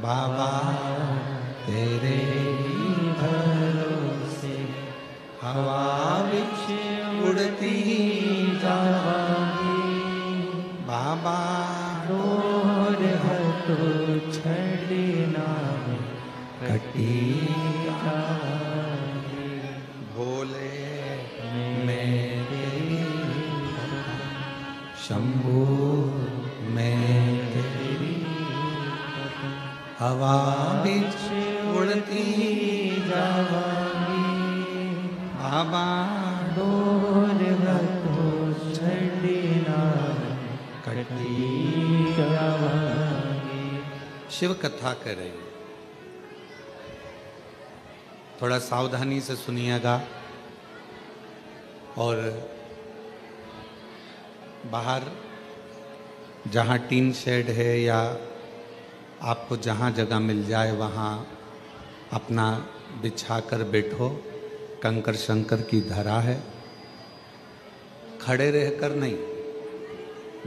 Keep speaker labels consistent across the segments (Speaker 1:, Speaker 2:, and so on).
Speaker 1: बाबा तेरे भरोसे हवा बिच उड़ती जावांगी। बाबा
Speaker 2: डोर हटो छड़ना में कटी जावांगी।
Speaker 1: भोले मेरे शंभू मैं तेरी हवा बिच उड़ती जावांगी। बाबा
Speaker 2: डोर हटो छड़ना में कटी जावांगी।
Speaker 1: शिव कथा कर रही है, थोड़ा सावधानी से सुनिएगा और बाहर जहाँ टीन शेड है या आपको जहाँ जगह मिल जाए वहाँ अपना बिछाकर बैठो। कंकर शंकर की धरा है, खड़े रहकर नहीं।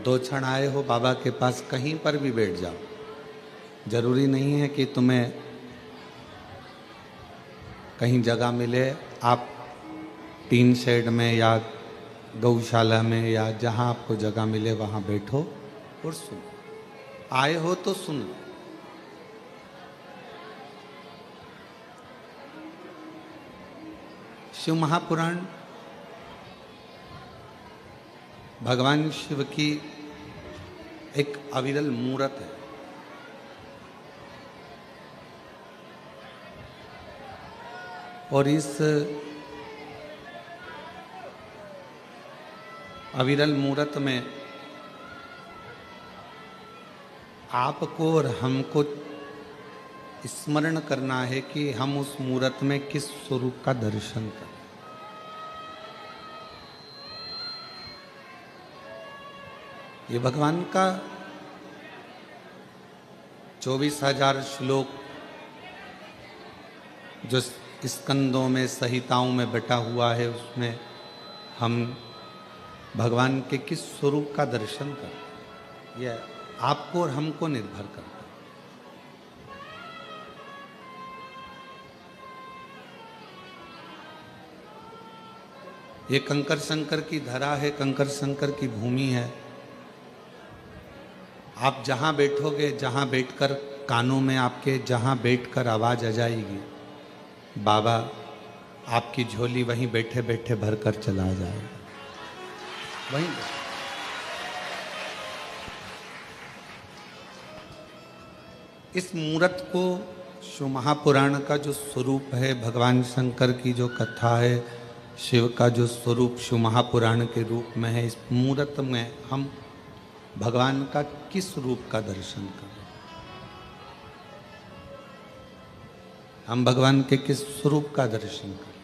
Speaker 1: 2 क्षण आए हो बाबा के पास, कहीं पर भी बैठ जाओ। जरूरी नहीं है कि तुम्हें कहीं जगह मिले, आप टीन शेड में या गौशाला में या जहाँ आपको जगह मिले वहाँ बैठो और सुनो। आए हो तो सुन लो। शिव महापुराण भगवान शिव की एक अविरल मूर्त है। और इस अविरल मूर्त में आपको और हमको स्मरण करना है कि हम उस मूर्त में किस स्वरूप का दर्शन करें। ये भगवान का 24,000 श्लोक जो स्कंदों में संहिताओं में बटा हुआ है, उसमें हम भगवान के किस स्वरूप का दर्शन करें, यह आपको और हमको निर्भर करता है। ये कंकर शंकर की धरा है, कंकर शंकर की भूमि है। आप जहां बैठोगे, जहां बैठकर कानों में आपके जहां बैठकर आवाज आ जाएगी, बाबा आपकी झोली वहीं बैठे बैठे भरकर चला जाएगा। वहीं इस मूर्त को शिव महापुराण का जो स्वरूप है, भगवान शंकर की जो कथा है, शिव का जो स्वरूप शिव महापुराण के रूप में है, इस मूर्त में हम भगवान का किस रूप का दर्शन करें, हम भगवान के किस स्वरूप का दर्शन करें।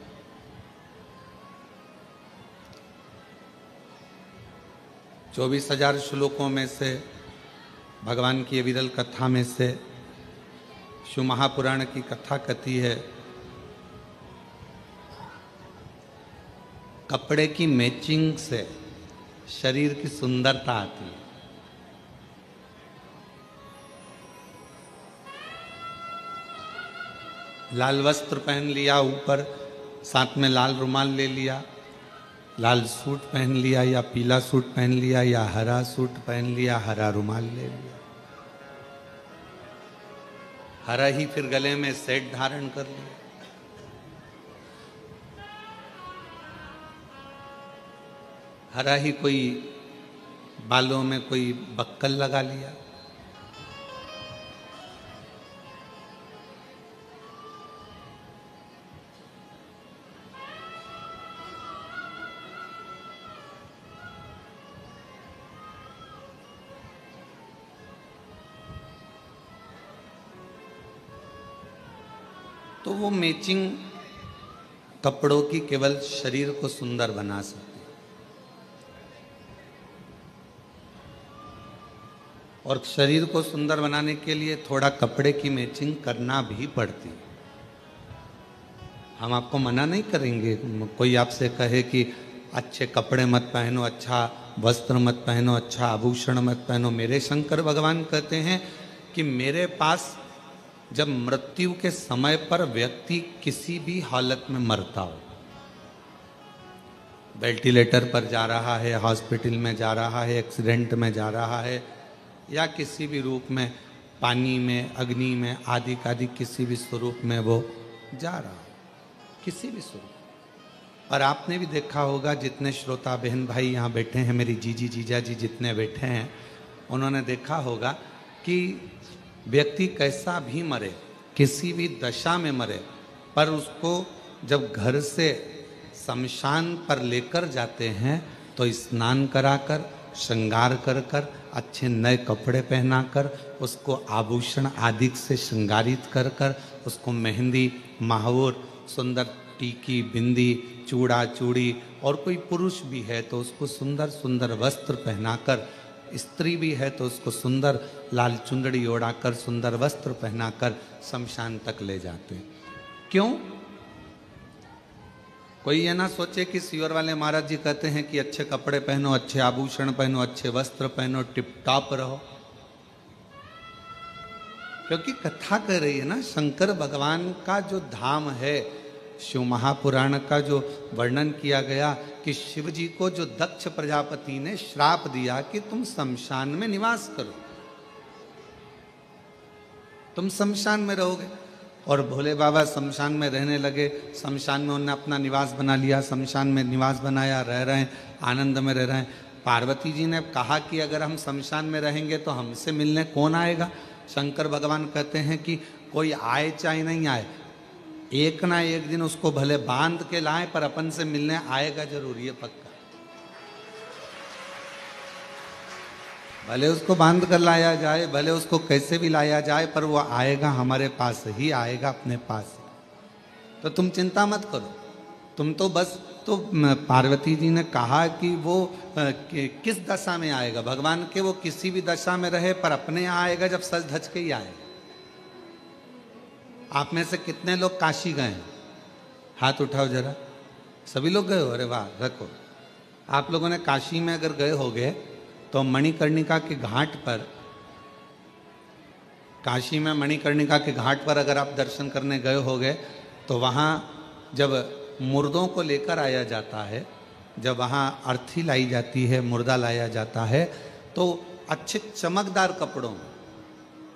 Speaker 1: 24,000 श्लोकों में से भगवान की विरल कथा में से शिव महापुराण की कथा कथी है, कपड़े की मैचिंग से शरीर की सुंदरता आती है। लाल वस्त्र पहन लिया, ऊपर साथ में लाल रुमाल ले लिया, लाल सूट पहन लिया या पीला सूट पहन लिया या हरा सूट पहन लिया, हरा रुमाल ले लिया, हरा ही फिर गले में सेट धारण कर लिया। हरा ही कोई बालों में कोई बक्कल लगा लिया। तो वो मैचिंग कपड़ों की केवल शरीर को सुंदर बना सकती है, और शरीर को सुंदर बनाने के लिए थोड़ा कपड़े की मैचिंग करना भी पड़ती है। हम आपको मना नहीं करेंगे, कोई आपसे कहे कि अच्छे कपड़े मत पहनो, अच्छा वस्त्र मत पहनो, अच्छा आभूषण मत पहनो। मेरे शंकर भगवान कहते हैं कि मेरे पास जब मृत्यु के समय पर व्यक्ति किसी भी हालत में मरता हो, वेंटिलेटर पर जा रहा है, हॉस्पिटल में जा रहा है, एक्सीडेंट में जा रहा है, या किसी भी रूप में पानी में, अग्नि में, आदि आदि किसी भी स्वरूप में वो जा रहा है, किसी भी स्वरूप। और आपने भी देखा होगा, जितने श्रोता बहन भाई यहाँ बैठे हैं, मेरी जीजी जीजा जी जितने बैठे हैं, उन्होंने देखा होगा कि व्यक्ति कैसा भी मरे, किसी भी दशा में मरे, पर उसको जब घर से शमशान पर लेकर जाते हैं तो स्नान कराकर, श्रृंगार कर कर, अच्छे नए कपड़े पहनाकर, उसको आभूषण आदि से श्रृंगारित कर कर, उसको मेहंदी, महावर, सुंदर टीकी, बिंदी, चूड़ा चूड़ी, और कोई पुरुष भी है तो उसको सुंदर सुंदर वस्त्र पहनाकर, स्त्री भी है तो उसको सुंदर लाल चुंदड़ी ओढ़ाकर, सुंदर वस्त्र पहनाकर शमशान तक ले जाते हैं। क्यों? कोई ये ना सोचे कि सीवर वाले महाराज जी कहते हैं कि अच्छे कपड़े पहनो, अच्छे आभूषण पहनो, अच्छे वस्त्र पहनो, टिप टॉप रहो। क्योंकि कथा कह रही है ना, शंकर भगवान का जो धाम है, शिव महापुराण का जो वर्णन किया गया कि शिव जी को जो दक्ष प्रजापति ने श्राप दिया कि तुम शमशान में निवास करो, तुम शमशान में रहोगे, और भोले बाबा शमशान में रहने लगे। शमशान में उन्होंने अपना निवास बना लिया, शमशान में निवास बनाया, रह रहे हैं, आनंद में रह रहे हैं। पार्वती जी ने कहा कि अगर हम शमशान में रहेंगे तो हमसे मिलने कौन आएगा? शंकर भगवान कहते हैं कि कोई आए चाहे नहीं आए, एक ना एक दिन उसको भले बांध के लाए, पर अपन से मिलने आएगा जरूर, ये पक्का। भले उसको बांध कर लाया जाए, भले उसको कैसे भी लाया जाए, पर वो आएगा, हमारे पास ही आएगा, अपने पास। तो तुम चिंता मत करो, तुम तो बस, तो पार्वती जी ने कहा कि वो किस दशा में आएगा, भगवान के वो किसी भी दशा में रहे, पर अपने यहाँ आएगा जब सज धज के ही आएगा। आप में से कितने लोग काशी गए हैं? हाथ उठाओ जरा। सभी लोग गए हो? अरे वाह, रखो। आप लोगों ने काशी में अगर गए होगे तो मणिकर्णिका के घाट पर, काशी में मणिकर्णिका के घाट पर अगर आप दर्शन करने गए होगे तो वहाँ जब मुर्दों को लेकर आया जाता है, जब वहाँ अर्थी लाई जाती है, मुर्दा लाया जाता है, तो अच्छे चमकदार कपड़ों में,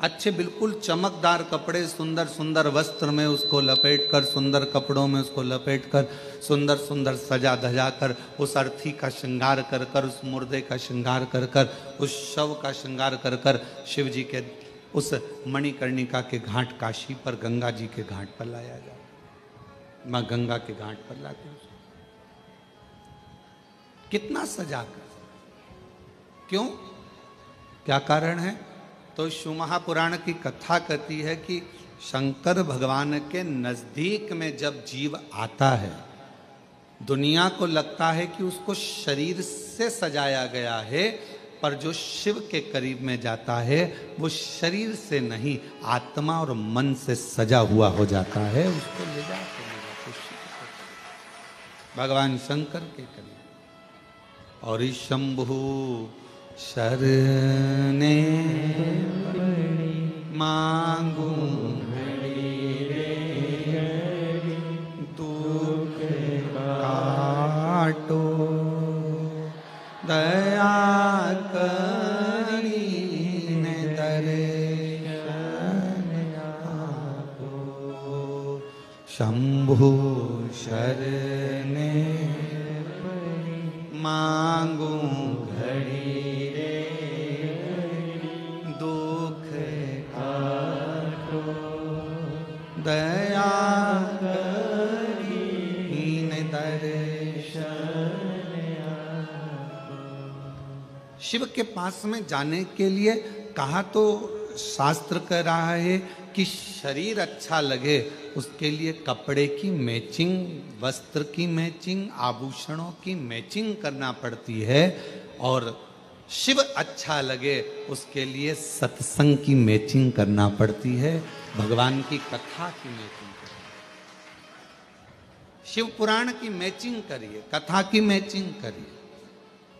Speaker 1: अच्छे बिल्कुल चमकदार कपड़े, सुंदर सुंदर वस्त्र में उसको लपेट कर, सुंदर कपड़ों में उसको लपेट कर, सुंदर सुंदर सजा धजा कर, उस अर्थी का श्रृंगार कर कर, उस मुर्दे का श्रृंगार कर कर, उस शव का श्रृंगार कर कर, शिव जी के उस मणिकर्णिका के घाट काशी पर, गंगा जी के घाट पर लाया जाए, माँ गंगा के घाट पर लाते हैं। कितना सजा कर, क्यों, क्या कारण है? तो शिव महापुराण की कथा कहती है कि शंकर भगवान के नजदीक में जब जीव आता है, दुनिया को लगता है कि उसको शरीर से सजाया गया है, पर जो शिव के करीब में जाता है वो शरीर से नहीं, आत्मा और मन से सजा हुआ हो जाता है। उसको ले जाते भगवान शंकर के करीब। और शंभु शरणे मांगू दुख काटो, दया करीने दर्शन आपो। शंभु शरणे मांगू घड़ी रे, दुख काटो, दया करीने दर्शन आपो। शिव के पास में जाने के लिए कहा तो शास्त्र कह रहा है कि शरीर अच्छा लगे उसके लिए कपड़े की मैचिंग, वस्त्र की मैचिंग, आभूषणों की मैचिंग करना पड़ती है। और शिव अच्छा लगे उसके लिए सत्संग की मैचिंग करना पड़ती है, भगवान की कथा की मैचिंग करिए, शिव पुराण की मैचिंग करिए, कथा की मैचिंग करिए,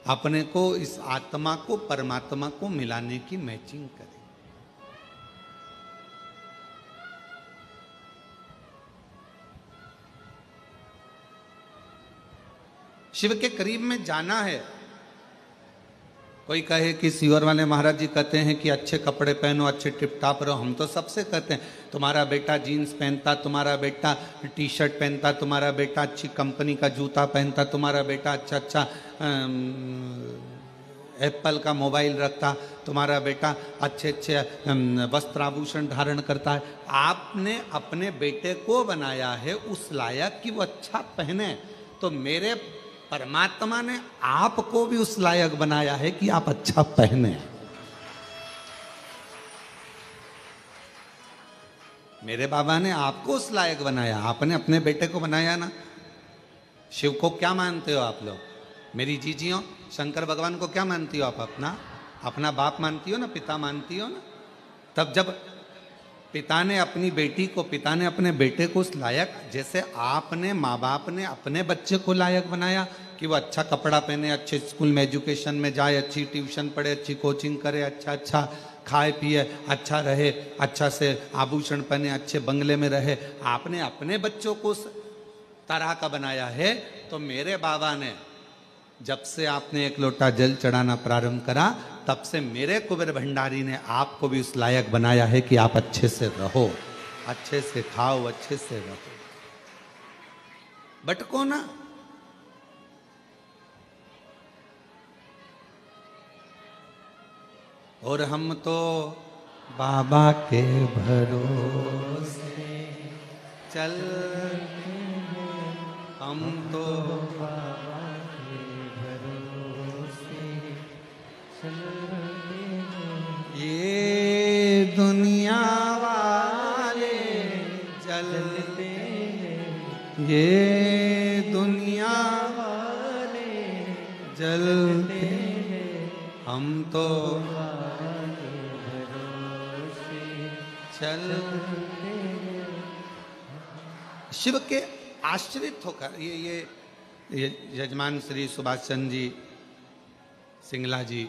Speaker 1: अपने को, इस आत्मा को परमात्मा को मिलाने की मैचिंग करिए। शिव के करीब में जाना है। कोई कहे कि सीवर वाले महाराज जी कहते हैं कि अच्छे कपड़े पहनो, अच्छे टिप टाप रहो। हम तो सबसे कहते हैं, तुम्हारा बेटा जीन्स पहनता, तुम्हारा बेटा टी शर्ट पहनता, तुम्हारा बेटा अच्छी कंपनी का जूता पहनता, तुम्हारा बेटा अच्छा अच्छा एप्पल का मोबाइल रखता, तुम्हारा बेटा अच्छे अच्छे वस्त्र आभूषण धारण करता है। आपने अपने बेटे को बनाया है उस लायक कि वो अच्छा पहने, तो मेरे परमात्मा ने आपको भी उस लायक बनाया है कि आप अच्छा पहने। मेरे बाबा ने आपको उस लायक बनाया, आपने अपने बेटे को बनाया ना। शिव को क्या मानते हो आप लोग? मेरी जीजियों, शंकर भगवान को क्या मानती हो आप? अपना बाप मानती हो ना, पिता मानती हो ना। तब जब पिता ने अपनी बेटी को, पिता ने अपने बेटे को उस लायक, जैसे आपने माँ बाप ने अपने बच्चे को लायक बनाया कि वो अच्छा कपड़ा पहने, अच्छे स्कूल में एजुकेशन में जाए, अच्छी ट्यूशन पढ़े, अच्छी कोचिंग करे, अच्छा अच्छा खाए पिए, अच्छा रहे, अच्छा से आभूषण पहने, अच्छे बंगले में रहे। आपने अपने बच्चों को उस तरह का बनाया है। तो मेरे बाबा ने जब से आपने एक लोटा जल चढ़ाना प्रारंभ करा, तब से मेरे कुबेर भंडारी ने आपको भी उस लायक बनाया है कि आप अच्छे से रहो, अच्छे से खाओ, अच्छे से रहो, भटको ना। और हम तो बाबा के भरोसे चल, हम तो बाबा के भरोसे चल, ये दुनिया वाले जलते, ये दुनिया वाले जलते, हम तो चल। शिव के आश्रित होकर ये यजमान श्री सुभाष चंद्र जी सिंगला जी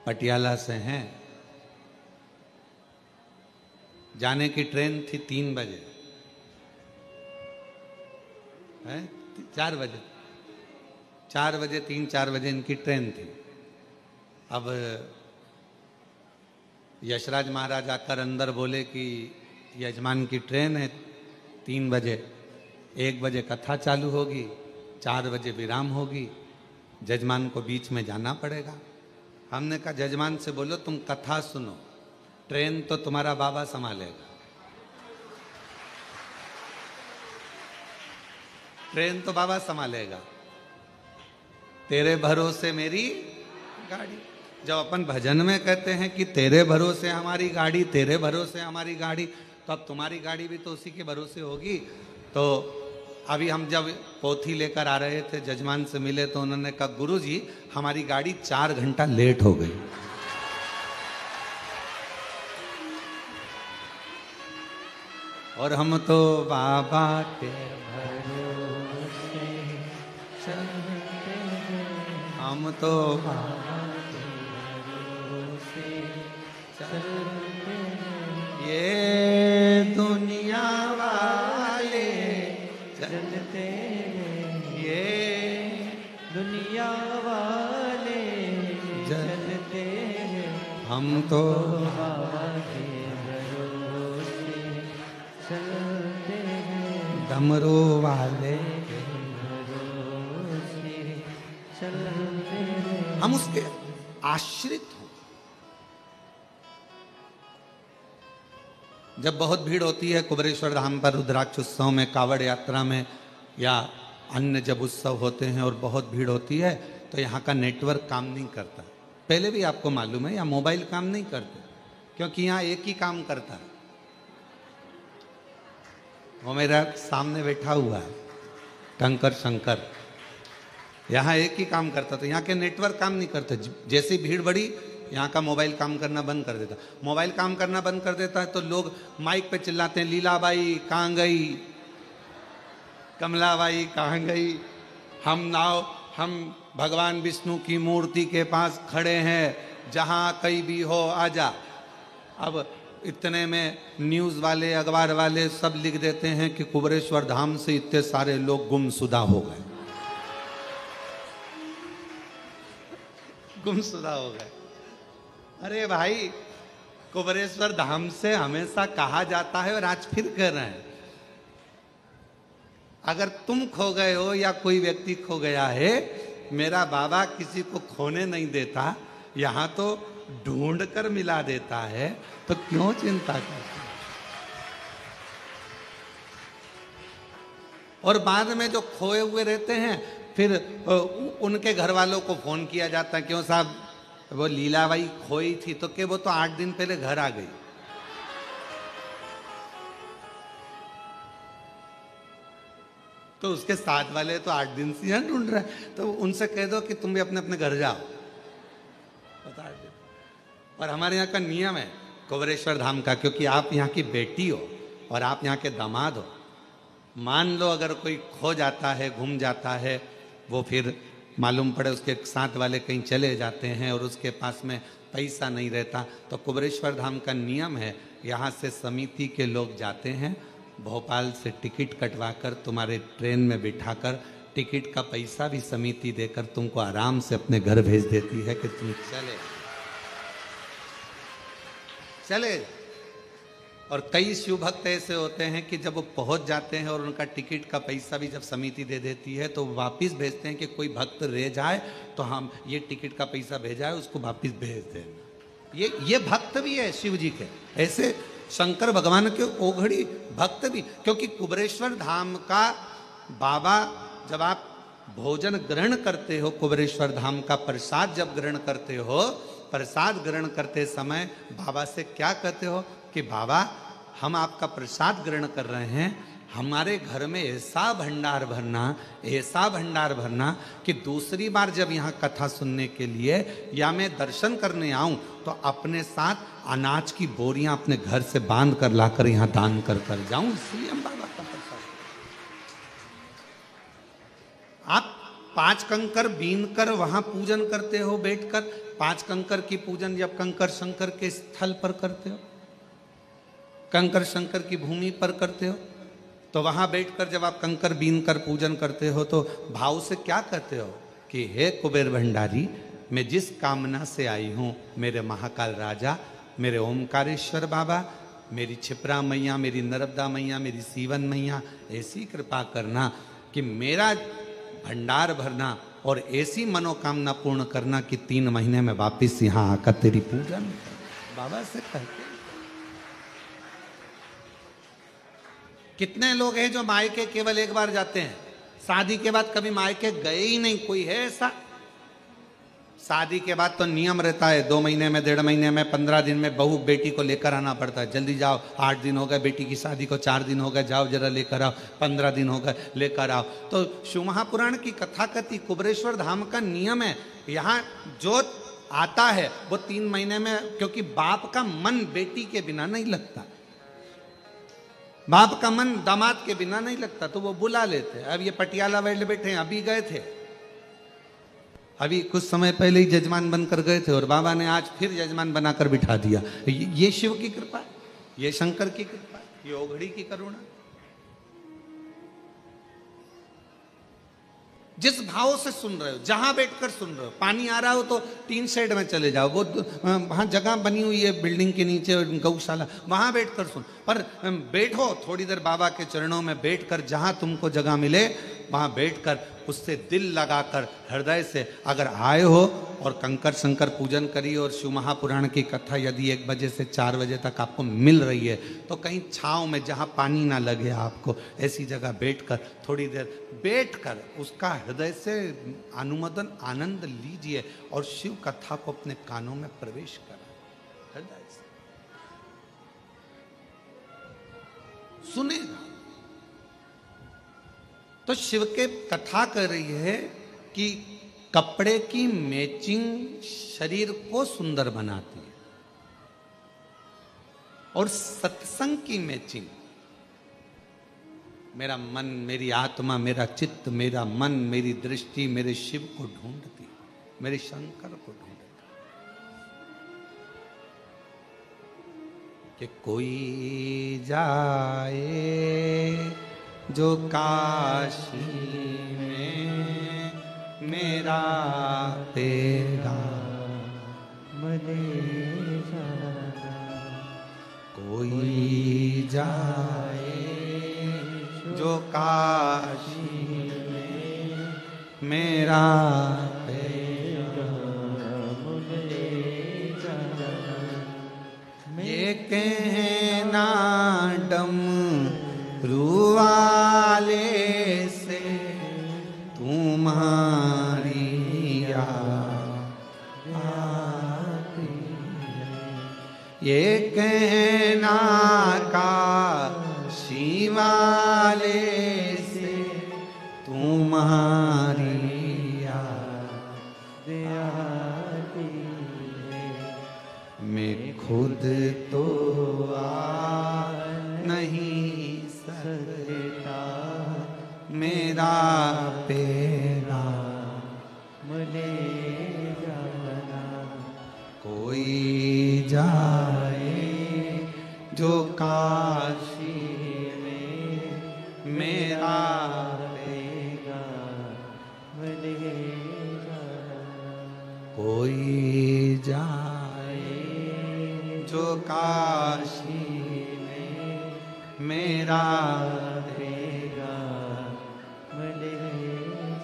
Speaker 1: पटियाला से हैं। जाने की ट्रेन थी 3 बजे, है 4 बजे, 4 बजे 3-4 बजे इनकी ट्रेन थी। अब यशराज महाराज आकर अंदर बोले कि यजमान की ट्रेन है 3 बजे, 1 बजे कथा चालू होगी, 4 बजे विराम होगी, जजमान को बीच में जाना पड़ेगा। हमने कहा जजमान से बोलो तुम कथा सुनो, ट्रेन तो तुम्हारा बाबा संभालेगा, ट्रेन तो बाबा संभालेगा, तेरे भरोसे मेरी गाड़ी। जब अपन भजन में कहते हैं कि तेरे भरोसे हमारी गाड़ी, तेरे भरोसे हमारी गाड़ी, तो अब तुम्हारी गाड़ी भी तो उसी के भरोसे होगी। तो अभी हम जब पोथी लेकर आ रहे थे, जजमान से मिले तो उन्होंने कहा गुरुजी हमारी गाड़ी 4 घंटा लेट हो गई। और हम तो बाबा के भरोसे चलते हैं, हम तो बाबा के भरोसे चलते हैं, ये दुनिया वाले चलते हैं, ये दुनिया वाले चलते हैं, हम तो बाबा के भरोसे चलते हैं, डमरू वाले के भरोसे चलते हैं। हम उसके आश्रित हो। जब बहुत भीड़ होती है कुबेरेश्वर धाम पर रुद्राक्ष उत्सव में, कावड़ यात्रा में, या अन्य जब उत्सव होते हैं और बहुत भीड़ होती है, तो यहाँ का नेटवर्क काम नहीं करता। पहले भी आपको मालूम है, या मोबाइल काम नहीं करते, क्योंकि यहाँ एक ही काम करता है। वो मेरा सामने बैठा हुआ है टंकर शंकर, यहाँ एक ही काम करता, तो यहाँ के नेटवर्क काम नहीं करते। जैसी भीड़ बढ़ी, यहाँ का मोबाइल काम करना बंद कर देता। मोबाइल काम करना बंद कर देता है तो लोग माइक पे चिल्लाते हैं, लीलाबाई कहाँ गई, कमलाबाई कहाँ गई, हम भगवान विष्णु की मूर्ति के पास खड़े हैं, जहाँ कहीं भी हो आजा। अब इतने में न्यूज़ वाले, अखबार वाले सब लिख देते हैं कि कुबेरेश्वर धाम से इतने सारे लोग गुमशुदा हो गए। गुमशुदा हो गए। अरे भाई, कुबेरेश्वर धाम से हमेशा कहा जाता है और आज फिर कह रहे हैं, अगर तुम खो गए हो या कोई व्यक्ति खो गया है, मेरा बाबा किसी को खोने नहीं देता, यहां तो ढूंढ कर मिला देता है, तो क्यों चिंता करते? और बाद में जो खोए हुए रहते हैं, फिर उनके घर वालों को फोन किया जाता है, क्यों साहब वो लीलाबाई खोई थी, तो कि वो तो 8 दिन पहले घर आ गई। तो उसके साथ वाले तो 8 दिन से यहाँ ढूंढ रहे हैं, तो उनसे कह दो कि तुम भी अपने अपने घर जाओ, बता दो। और हमारे यहाँ का नियम है कुबेरेश्वर धाम का, क्योंकि आप यहाँ की बेटी हो और आप यहाँ के दामाद हो। मान लो अगर कोई खो जाता है, गुम जाता है, वो फिर मालूम पड़े उसके साथ वाले कहीं चले जाते हैं और उसके पास में पैसा नहीं रहता, तो कुबेरेश्वर धाम का नियम है, यहाँ से समिति के लोग जाते हैं, भोपाल से टिकट कटवाकर तुम्हारे ट्रेन में बिठाकर, टिकट का पैसा भी समिति देकर तुमको आराम से अपने घर भेज देती है कि तुम चले। और कई शिव भक्त ऐसे होते हैं कि जब वो पहुंच जाते हैं और उनका टिकट का पैसा भी जब समिति दे देती है, तो वापस भेजते हैं कि कोई भक्त रह जाए तो हम ये टिकट का पैसा भेजा है उसको वापस भेज दें। ये भक्त भी है शिव जी के, ऐसे शंकर भगवान के ओघड़ी भक्त भी। क्योंकि कुबेरेश्वर धाम का बाबा, जब आप भोजन ग्रहण करते हो, कुबेरेश्वर धाम का प्रसाद जब ग्रहण करते हो, प्रसाद ग्रहण करते समय बाबा से क्या कहते हो कि बाबा हम आपका प्रसाद ग्रहण कर रहे हैं, हमारे घर में ऐसा भंडार भरना कि दूसरी बार जब यहाँ कथा सुनने के लिए या मैं दर्शन करने आऊं तो अपने साथ अनाज की बोरियां अपने घर से बांध कर लाकर यहाँ दान कर जाऊं। इसलिए हम बाबा का प्रसाद, आप 5 कंकर बीन कर वहां पूजन करते हो बैठकर। 5 कंकर की पूजन जब कंकर शंकर के स्थल पर करते हो, कंकर शंकर की भूमि पर करते हो, तो वहां बैठकर जब आप कंकर बीन कर पूजन करते हो, तो भाव से क्या कहते हो कि हे कुबेर भंडारी, मैं जिस कामना से आई हूं, मेरे महाकाल राजा, मेरे ओमकारेश्वर बाबा, मेरी छिपरा मैया, मेरी नर्मदा मैया, मेरी सीवन मैया, ऐसी कृपा करना कि मेरा भंडार भरना और ऐसी मनोकामना पूर्ण करना कि 3 महीने में वापिस यहाँ आकर तेरी पूजन। बाबा से कहते। कितने लोग हैं जो मायके केवल एक बार जाते हैं, शादी के बाद कभी मायके गए ही नहीं? कोई है ऐसा? शादी के बाद तो नियम रहता है, 2 महीने में, 1.5 महीने में, 15 दिन में बहू बेटी को लेकर आना पड़ता है। जल्दी जाओ, 8 दिन हो गए बेटी की शादी को, 4 दिन हो गए, जाओ जरा लेकर आओ, 15 दिन हो गए लेकर आओ। तो शिव महापुराण की कथा कहती, कुबेरेश्वर धाम का नियम है, यहाँ जो आता है वो 3 महीने में, क्योंकि बाप का मन बेटी के बिना नहीं लगता, बाप का मन दामाद के बिना नहीं लगता, तो वो बुला लेते हैं। अब ये पटियाला वाले बैठे हैं, अभी गए थे, अभी कुछ समय पहले ही जजमान बनकर गए थे और बाबा ने आज फिर जजमान बनाकर बिठा दिया। ये शिव की कृपा, ये शंकर की कृपा, ये ओघड़ी की करुणा। जिस भाव से सुन रहे हो, जहां बैठकर सुन रहे हो, पानी आ रहा हो तो 3 शेड में चले जाओ, वो वहां जगह बनी हुई है बिल्डिंग के नीचे गौशाला, वहां बैठकर सुन। पर बैठो थोड़ी देर बाबा के चरणों में बैठकर, जहां तुमको जगह मिले वहां बैठकर उससे दिल लगाकर हृदय से अगर आए हो और कंकर शंकर पूजन करिए और शिव महापुराण की कथा यदि 1 बजे से 4 बजे तक आपको मिल रही है, तो कहीं छांव में जहां पानी ना लगे आपको, ऐसी जगह बैठकर थोड़ी देर बैठकर उसका हृदय से अनुमोदन आनंद लीजिए और शिव कथा को अपने कानों में प्रवेश करें, हृदय से सुनेगा। तो शिव के कथा कर रही है कि कपड़े की मैचिंग शरीर को सुंदर बनाती है और सत्संग की मैचिंग मेरा मन, मेरी आत्मा, मेरा चित्त, मेरा मन, मेरी दृष्टि मेरे शिव को ढूंढती, मेरे शंकर को ढूंढती। कि कोई जाए जो काशी में, मेरा तेरा
Speaker 2: ले जाना।
Speaker 1: कोई जाए जो काशी
Speaker 2: में
Speaker 1: मेरा
Speaker 2: पैगाम ले जाना।
Speaker 1: ये कहना डमरू वाले से तुम्हारी याद आती है। ये कहना काशी वाले से तुम्हारी याद
Speaker 2: आती है।
Speaker 1: मैं खुद तो आ नहीं सकता, मेरा पेरा
Speaker 2: मुझे जाना।
Speaker 1: कोई जाए जो काशी में मेरा
Speaker 2: पैगाम ले जाना।
Speaker 1: कोई जाए जो काशी में मेरा
Speaker 2: पैगाम ले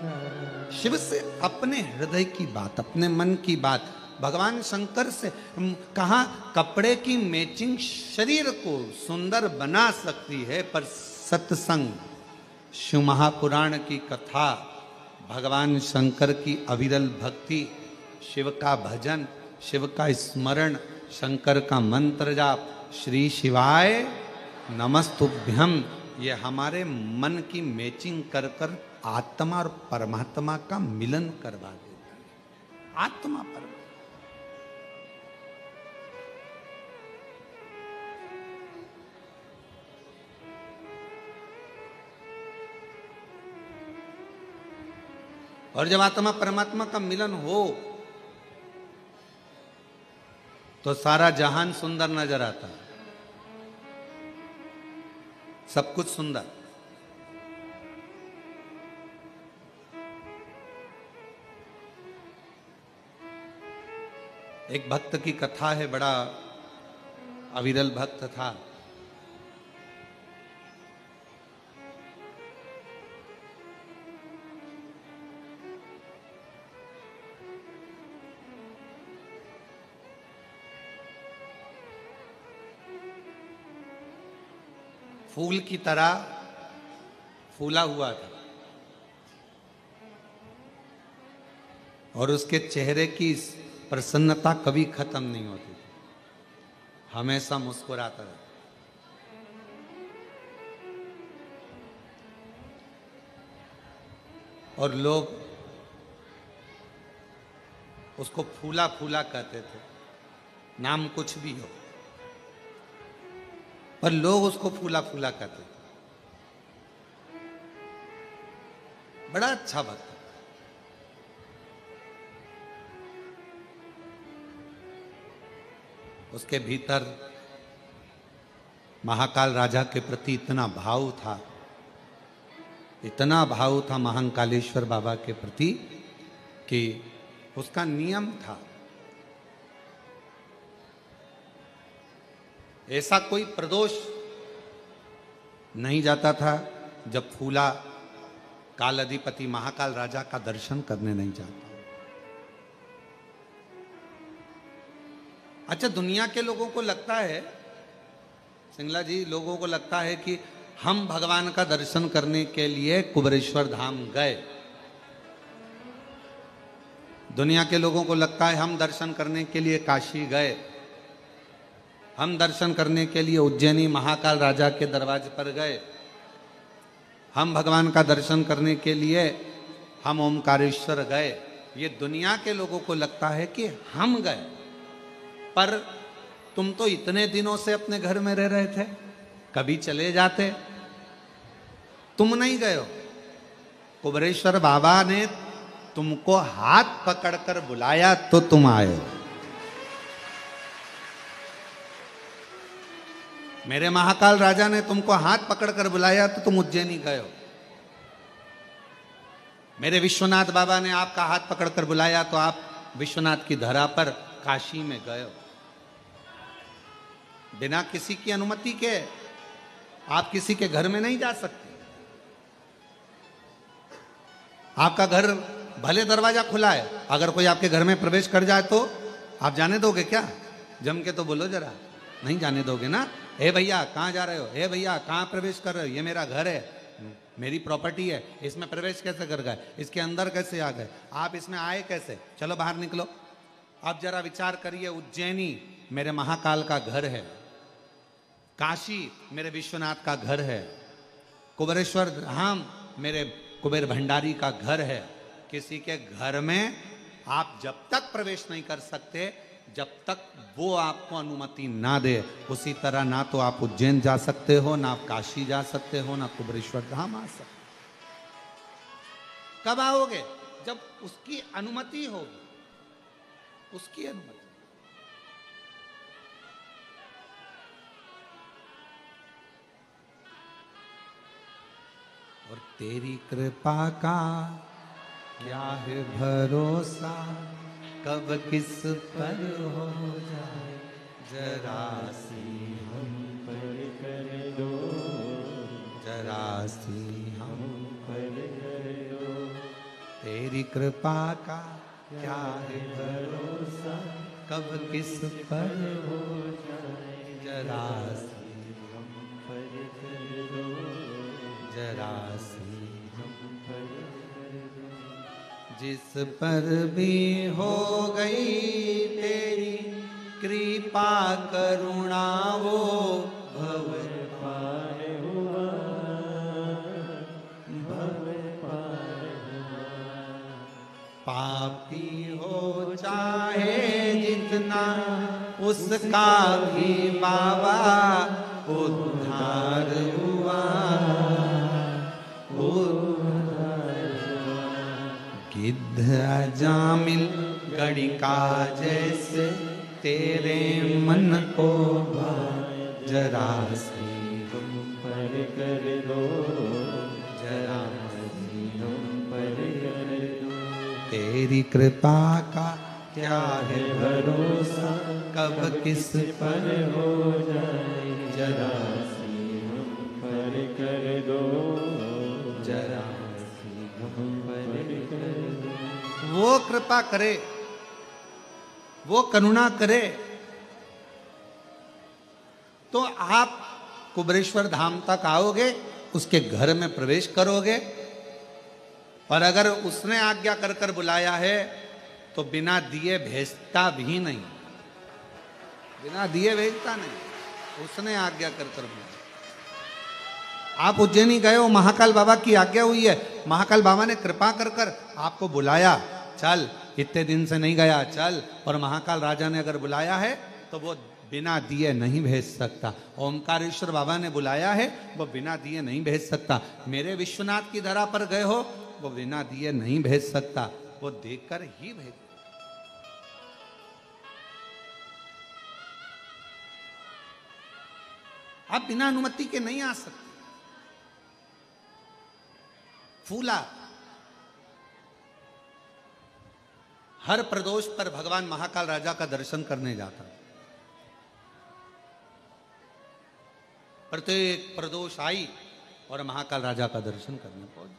Speaker 2: जाना।
Speaker 1: शिव से अपने हृदय की बात, अपने मन की बात भगवान शंकर से कहा, कपड़े की मैचिंग शरीर को सुंदर बना सकती है, पर सत्संग, शिव महापुराण की कथा, भगवान शंकर की अविरल भक्ति, शिव का भजन, शिव का स्मरण, शंकर का मंत्र जाप, श्री शिवाय नमस्तुभ्यम, ये हमारे मन की मैचिंग कर कर आत्मा और परमात्मा का मिलन करवा देता है। आत्मा परमात्मा। और जब आत्मा परमात्मा का मिलन हो तो सारा जहान सुंदर नजर आता है, सब कुछ सुंदर। एक भक्त की कथा है, बड़ा अविरल भक्त था। फूल की तरह फूला हुआ था और उसके चेहरे की प्रसन्नता कभी खत्म नहीं होती थी, हमेशा मुस्कुराता रहता। और लोग उसको फूला फूला कहते थे, नाम कुछ भी हो, पर लोग उसको फूला फूला कहते थे। बड़ा अच्छा भक्त। उसके भीतर महाकाल राजा के प्रति इतना भाव था, इतना भाव था महाकालेश्वर बाबा के प्रति कि उसका नियम था, ऐसा कोई प्रदोष नहीं जाता था जब फूला काल अधिपति महाकाल राजा का दर्शन करने नहीं जाता। अच्छा, दुनिया के लोगों को लगता है, सिंगला जी, लोगों को लगता है कि हम भगवान का दर्शन करने के लिए कुबेरेश्वर धाम गए। दुनिया के लोगों को लगता है हम दर्शन करने के लिए काशी गए, हम दर्शन करने के लिए उज्जैनी महाकाल राजा के दरवाजे पर गए, हम भगवान का दर्शन करने के लिए हम ओमकारेश्वर गए। ये दुनिया के लोगों को लगता है कि हम गए, पर तुम तो इतने दिनों से अपने घर में रह रहे थे, कभी चले जाते। तुम नहीं गए हो, कुबेरेश्वर बाबा ने तुमको हाथ पकड़कर बुलाया तो तुम आए हो। मेरे महाकाल राजा ने तुमको हाथ पकड़कर बुलाया तो तुम उज्जैनी गए हो। मेरे विश्वनाथ बाबा ने आपका हाथ पकड़कर बुलाया तो आप विश्वनाथ की धरा पर काशी में गए हो, बिना किसी की अनुमति के आप किसी के घर में नहीं जा सकते। आपका घर भले दरवाजा खुला है, अगर कोई आपके घर में प्रवेश कर जाए तो आप जाने दोगे क्या? जम के तो बोलो जरा, नहीं जाने दोगे ना। हे भैया कहाँ जा रहे हो? हे भैया कहाँ प्रवेश कर रहे हो? ये मेरा घर है, मेरी प्रॉपर्टी है, इसमें प्रवेश कैसे कर गए? इसके अंदर कैसे आ गए? आप इसमें आए कैसे? चलो बाहर निकलो। अब जरा विचार करिए, उज्जैनी मेरे महाकाल का घर है, काशी मेरे विश्वनाथ का घर है, कुबेरेश्वर धाम मेरे कुबेर भंडारी का घर है। किसी के घर में आप जब तक प्रवेश नहीं कर सकते जब तक वो आपको अनुमति ना दे। उसी तरह ना तो आप उज्जैन जा सकते हो, ना आप काशी जा सकते हो, ना कुबेरेश्वर धाम आ सकते। कब आओगे? जब उसकी अनुमति होगी, उसकी अनुमति। और तेरी कृपा का क्या है भरोसा, कब किस पर हो जाए जरा सी हम
Speaker 2: पर कर दो,
Speaker 1: जरा सी हम
Speaker 2: पर कर दो।
Speaker 1: तेरी कृपा का क्या है भरोसा, कब किस पर हो जाए जरा सी हम
Speaker 2: पर कर दो,
Speaker 1: जरा सी
Speaker 2: हम पर कर दो।
Speaker 1: जिस पर भी हो गई तेरी कृपा करुणा वो भव
Speaker 2: पार हुआ, भव पार हुआ।
Speaker 1: पापी हो चाहे जितना उसका भी बाबा उद्धार हुआ, गिद्ध अजामिल गणिका जैसे तेरे मन को भाए जरा सी
Speaker 2: तुम पर कर दो,
Speaker 1: जरा
Speaker 2: तुम पर कर दो।
Speaker 1: तेरी कृपा का क्या है भरोसा, कब किस पर
Speaker 2: हो जाए
Speaker 1: जरा
Speaker 2: सी हम पर कर दो,
Speaker 1: जरा
Speaker 2: हम पर कर दो।
Speaker 1: वो कृपा करे, वो करुणा करे तो आप कुबेरेश्वर धाम तक आओगे, उसके घर में प्रवेश करोगे। और अगर उसने आज्ञा कर कर बुलाया है तो बिना दिए भेजता भी नहीं, बिना दिए भेजता नहीं, उसने आज्ञा कर कर बुलाया। आप उज्जैनी गए हो, महाकाल बाबा की आज्ञा हुई है, महाकाल बाबा ने कृपा कर कर आपको बुलाया, चल इतने दिन से नहीं गया चल। और महाकाल राजा ने अगर बुलाया है तो वो बिना दिए नहीं भेज सकता। ओमकारेश्वर बाबा ने बुलाया है, वो बिना दिए नहीं भेज सकता। मेरे विश्वनाथ की धरा पर गए हो, वो बिना दिए नहीं भेज सकता, वो देकर ही भेज। आप बिना अनुमति के नहीं आ सकते। फूला हर प्रदोष पर भगवान महाकाल राजा का दर्शन करने जाता, प्रत्येक प्रदोष आई और महाकाल राजा का दर्शन करने पहुंच।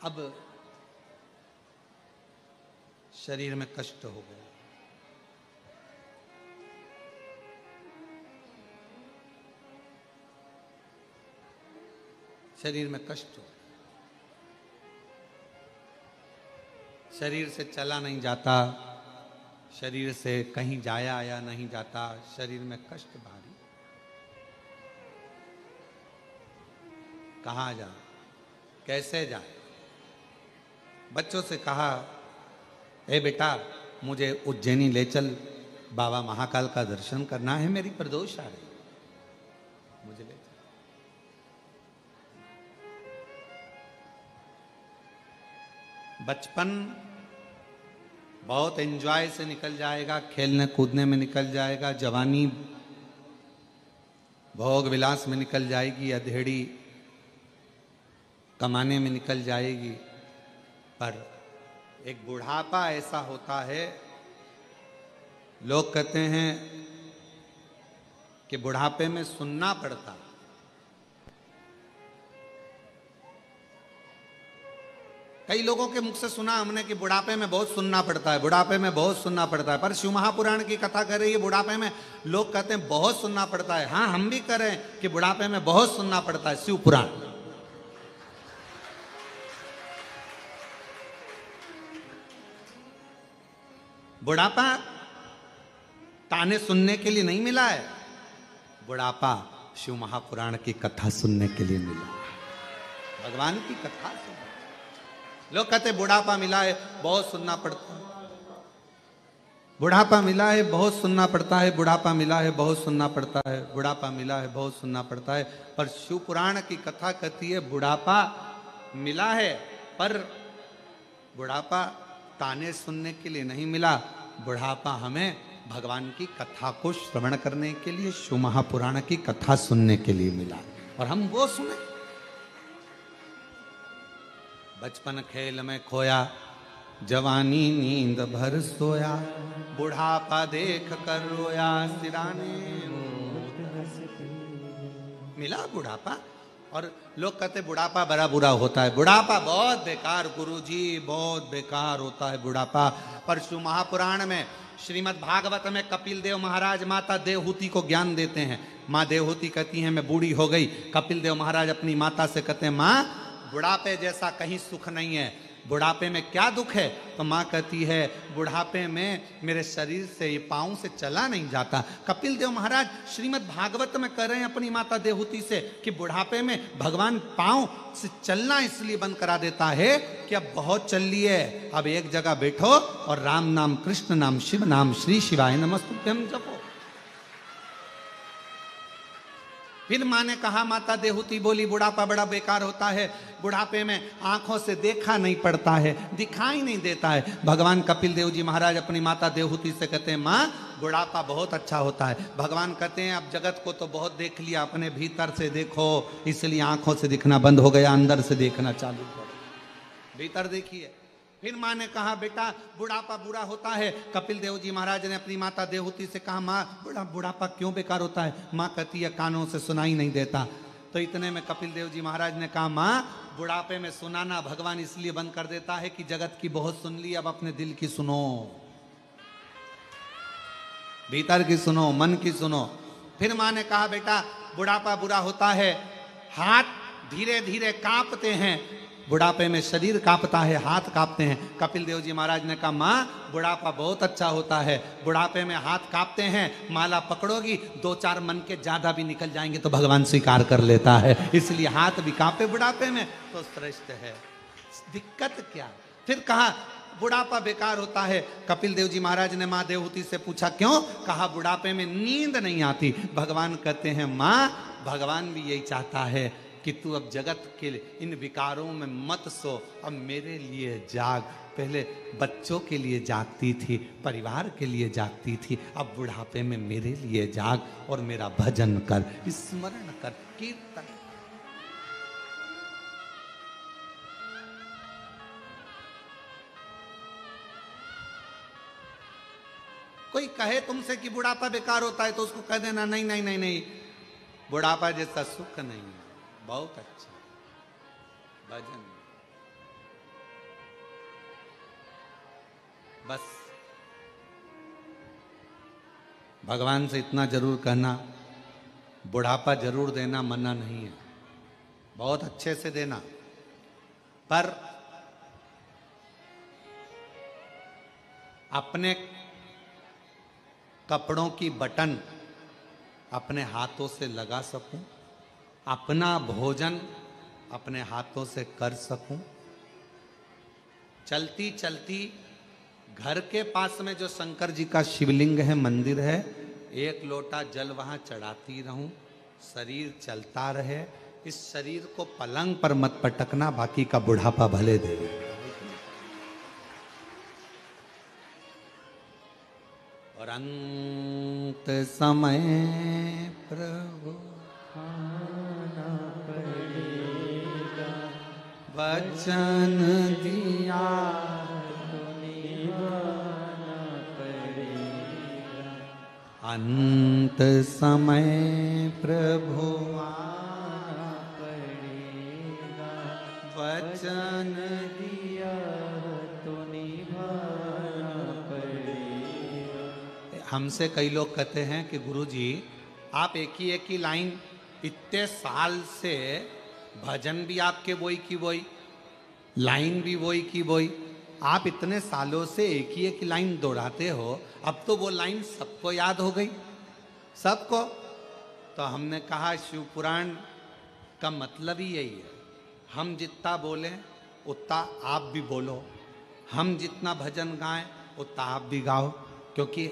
Speaker 1: अब शरीर में कष्ट हो गया, शरीर में कष्ट हो, शरीर से चला नहीं जाता, शरीर से कहीं जाया आया नहीं जाता, शरीर में कष्ट भारी। कहाँ जाए, कैसे जाए? बच्चों से कहा, ए बेटा मुझे उज्जैनी ले चल, बाबा महाकाल का दर्शन करना है, मेरी प्रदोष आ रही, मुझे ले चल। बचपन बहुत एंजॉय से निकल जाएगा, खेलने कूदने में निकल जाएगा, जवानी भोग विलास में निकल जाएगी, अधेड़ी कमाने में निकल जाएगी। पर एक बुढ़ापा ऐसा होता है, लोग कहते हैं कि बुढ़ापे में सुनना पड़ता। कई लोगों के मुख से सुना हमने कि बुढ़ापे में बहुत सुनना पड़ता है, बुढ़ापे में बहुत सुनना पड़ता है। पर शिव महापुराण की कथा कर रही है बुढ़ापे में लोग कहते हैं बहुत सुनना पड़ता है। हाँ, हम भी कह रहे हैं कि बुढ़ापे में बहुत सुनना पड़ता है। शिव पुराण बुढ़ापा ताने सुनने के लिए नहीं मिला है, बुढ़ापा शिव महापुराण की कथा सुनने के लिए मिला। भगवान की कथा सुन, लोग कहते बुढ़ापा मिला है बहुत सुनना पड़ता है, बुढ़ापा मिला है बहुत सुनना पड़ता है, बुढ़ापा मिला है बहुत सुनना पड़ता है, बुढ़ापा मिला है बहुत सुनना पड़ता है। पर शिव पुराण की कथा कहती है बुढ़ापा मिला है, पर बुढ़ापा ताने सुनने के लिए नहीं मिला, बुढ़ापा हमें भगवान की कथा को श्रवण करने के लिए, शिव महापुराण की कथा सुनने के लिए मिला। और हम वो सुने। बचपन खेल में खोया, जवानी नींद भर सोया, बुढ़ापा देख कर रोया, सिराने मिला बुढ़ापा। और लोग कहते बुढ़ापा बड़ा बुरा होता है, बुढ़ापा बहुत बेकार गुरुजी, बहुत बेकार होता है बुढ़ापा। पर शिव महापुराण में श्रीमद् भागवत में कपिल देव महाराज माता देवहूति को ज्ञान देते हैं। माँ देवहूति कहती हैं मैं बूढ़ी हो गई। कपिल देव महाराज अपनी माता से कहते हैं माँ बुढ़ापे जैसा कहीं सुख नहीं है, बुढ़ापे में क्या दुख है? तो माँ कहती है बुढ़ापे में मेरे शरीर से, ये पाँव से चला नहीं जाता। कपिल देव महाराज श्रीमद् भागवत में कह रहे हैं अपनी माता देवहूति से कि बुढ़ापे में भगवान पाँव से चलना इसलिए बंद करा देता है कि अब बहुत चल लिए, अब एक जगह बैठो और राम नाम, कृष्ण नाम, शिव नाम, श्री शिवाय नमस्तुभ्यम जपो। फिर माँ ने कहा, माता देवहूति बोली बुढ़ापा बड़ा बेकार होता है, बुढ़ापे में आंखों से देखा नहीं पड़ता है, दिखाई नहीं देता है। भगवान कपिल देव जी महाराज अपनी माता देवहूति से कहते हैं माँ बुढ़ापा बहुत अच्छा होता है। भगवान कहते हैं अब जगत को तो बहुत देख लिया, अपने भीतर से देखो, इसलिए आंखों से दिखना बंद हो गया, अंदर से देखना चालू करो, भीतर देखिए। फिर माँ ने कहा बेटा बुढ़ापा बुरा होता है। कपिल देव जी महाराज ने अपनी माता देवहूति से कहा माँ बुढ़ापा क्यों बेकार होता है? माँ कहती है कानों से सुनाई नहीं देता। तो इतने में कपिल देव जी महाराज ने कहा माँ बुढ़ापे में सुनाना भगवान इसलिए बंद कर देता है कि जगत की बहुत सुन ली, अब अपने दिल की सुनो, भीतर की सुनो, मन की सुनो। फिर माँ ने कहा बेटा बुढ़ापा बुरा होता है, हाथ धीरे धीरे कांपते हैं, बुढ़ापे में शरीर कांपता है, हाथ कांपते हैं। कपिल देव जी महाराज ने कहा माँ बुढ़ापा बहुत अच्छा होता है, बुढ़ापे में हाथ कांपते हैं, माला पकड़ोगी 2-4 मन के ज्यादा भी निकल जाएंगे तो भगवान स्वीकार कर लेता है, इसलिए हाथ भी कांपे बुढ़ापे में तो श्रेष्ठ है, दिक्कत क्या। फिर कहा बुढ़ापा बेकार होता है। कपिल देव जी महाराज ने माँ देवहूति से पूछा क्यों? कहा बुढ़ापे में नींद नहीं आती। भगवान कहते हैं माँ भगवान भी यही चाहता है कि तू अब जगत के इन विकारों में मत सो, अब मेरे लिए जाग। पहले बच्चों के लिए जागती थी, परिवार के लिए जागती थी, अब बुढ़ापे में मेरे लिए जाग और मेरा भजन कर, स्मरण कर, कीर्तन। कोई कहे तुमसे कि बुढ़ापा बेकार होता है तो उसको कह देना नहीं नहीं नहीं नहीं, बुढ़ापा जैसा सुख नहीं है, बहुत अच्छा भजन। बस भगवान से इतना जरूर कहना बुढ़ापा जरूर देना, मना नहीं है, बहुत अच्छे से देना, पर अपने कपड़ों की बटन अपने हाथों से लगा सकूं, अपना भोजन अपने हाथों से कर सकूं, चलती चलती घर के पास में जो शंकर जी का शिवलिंग है, मंदिर है, 1 लोटा जल वहां चढ़ाती रहूं, शरीर चलता रहे। इस शरीर को पलंग पर मत पटकना, बाकी का बुढ़ापा भले दे। और अंत समय प्रभु
Speaker 2: खाना पड़ेगा,
Speaker 1: वचन दिया
Speaker 2: तो निभाना पड़ेगा।
Speaker 1: अंत समय प्रभु
Speaker 2: आना पड़ेगा,
Speaker 1: वचन
Speaker 2: दिया तो निभाना पड़ेगा।
Speaker 1: हमसे कई लोग कहते हैं कि गुरुजी आप एक ही लाइन इतने साल से भजन भी आपके वही की वही, लाइन भी वही की वही, आप इतने सालों से एक ही लाइन दोहराते हो, अब तो वो लाइन सबको याद हो गई, सबको। तो हमने कहा शिव पुराण का मतलब ही यही है, हम जितना बोलें उतना आप भी बोलो, हम जितना भजन गाएं उतना आप भी गाओ, क्योंकि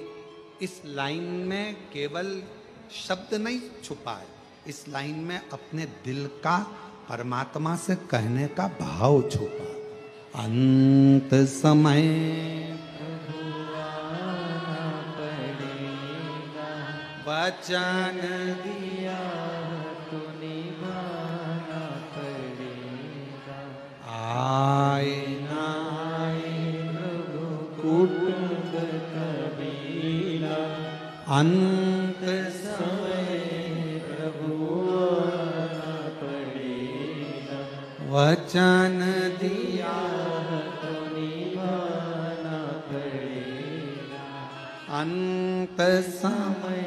Speaker 1: इस लाइन में केवल शब्द नहीं छुपा है, इस लाइन में अपने दिल का परमात्मा से कहने का भाव छुपा। अंत समय
Speaker 2: आना पड़ेगा,
Speaker 1: वचन
Speaker 2: दिया तो निभाना पड़ेगा।
Speaker 1: आए ना
Speaker 2: प्रभु कुटुंब कबीला,
Speaker 1: अंत
Speaker 2: समय प्रभु आना पड़ेगा।
Speaker 1: वचन दिया
Speaker 2: तो निभाना पड़ेगा,
Speaker 1: अंत समय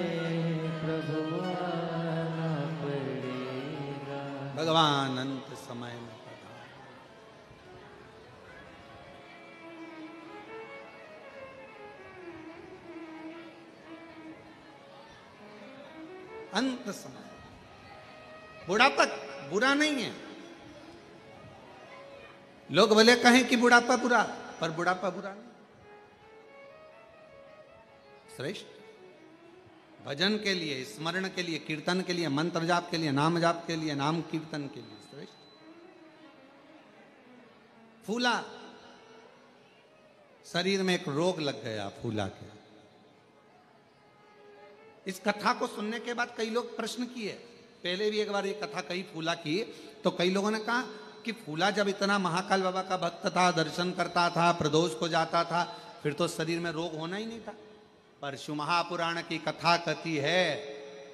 Speaker 2: प्रभु आना पड़ेगा।
Speaker 1: भगवान अंत समय में पधारे। अंत समय, बुढ़ापा बुरा नहीं है, लोग भले कहें कि बुढ़ापा बुरा, पर बुढ़ापा बुरा नहीं, श्रेष्ठ। भजन के लिए, स्मरण के लिए, कीर्तन के लिए, मंत्र जाप के लिए, नाम जाप के लिए, नाम कीर्तन के लिए श्रेष्ठ। फूला, शरीर में एक रोग लग गया फूला के। इस कथा को सुनने के बाद कई लोग प्रश्न किए, पहले भी एक बार ये कथा कही फूला की, तो कई लोगों ने कहा कि फूला जब इतना महाकाल बाबा का भक्त था, दर्शन करता था, प्रदोष को जाता था, फिर तो शरीर में रोग होना ही नहीं था। पर शिव महापुराण की कथा कहती है,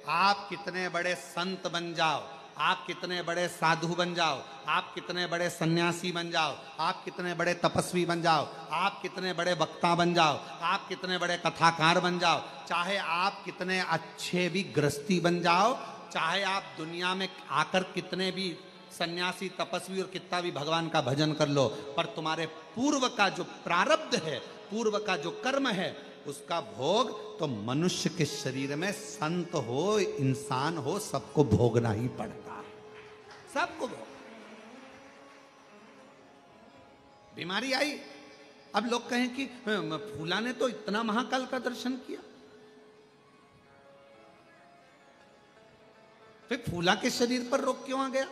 Speaker 1: आप कितने बड़े संत बन जाओ, आप कितने बड़े साधु बन जाओ, आप कितने बड़े सन्यासी बन जाओ, आप कितने बड़े तपस्वी बन जाओ, आप कितने बड़े वक्ता बन जाओ, आप कितने बड़े कथाकार बन जाओ, चाहे आप कितने अच्छे भी गृहस्थी बन जाओ, चाहे आप दुनिया में आकर कितने भी सन्यासी तपस्वी और कितना भी भगवान का भजन कर लो, पर तुम्हारे पूर्व का जो प्रारब्ध है, पूर्व का जो कर्म है, उसका भोग तो मनुष्य के शरीर में संत हो, इंसान हो, सबको भोगना ही पड़ता है, सबको भोग। बीमारी आई, अब लोग कहें कि फूला ने तो इतना महाकाल का दर्शन किया, फिर फूला के शरीर पर रोग क्यों आ गया?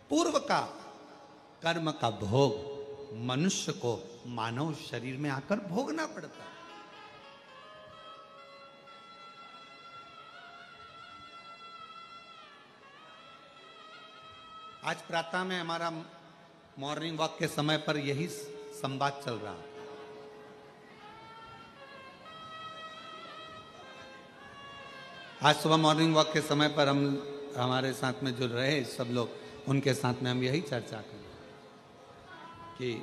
Speaker 1: पूर्व का कर्म का भोग मनुष्य को मानव शरीर में आकर भोगना पड़ता है। आज प्रातः में हमारा मॉर्निंग वॉक के समय पर यही संवाद चल रहा है। आज सुबह मॉर्निंग वॉक के समय पर हम हमारे साथ में जो रहे सब लोग, उनके साथ में हम यही चर्चा करें कि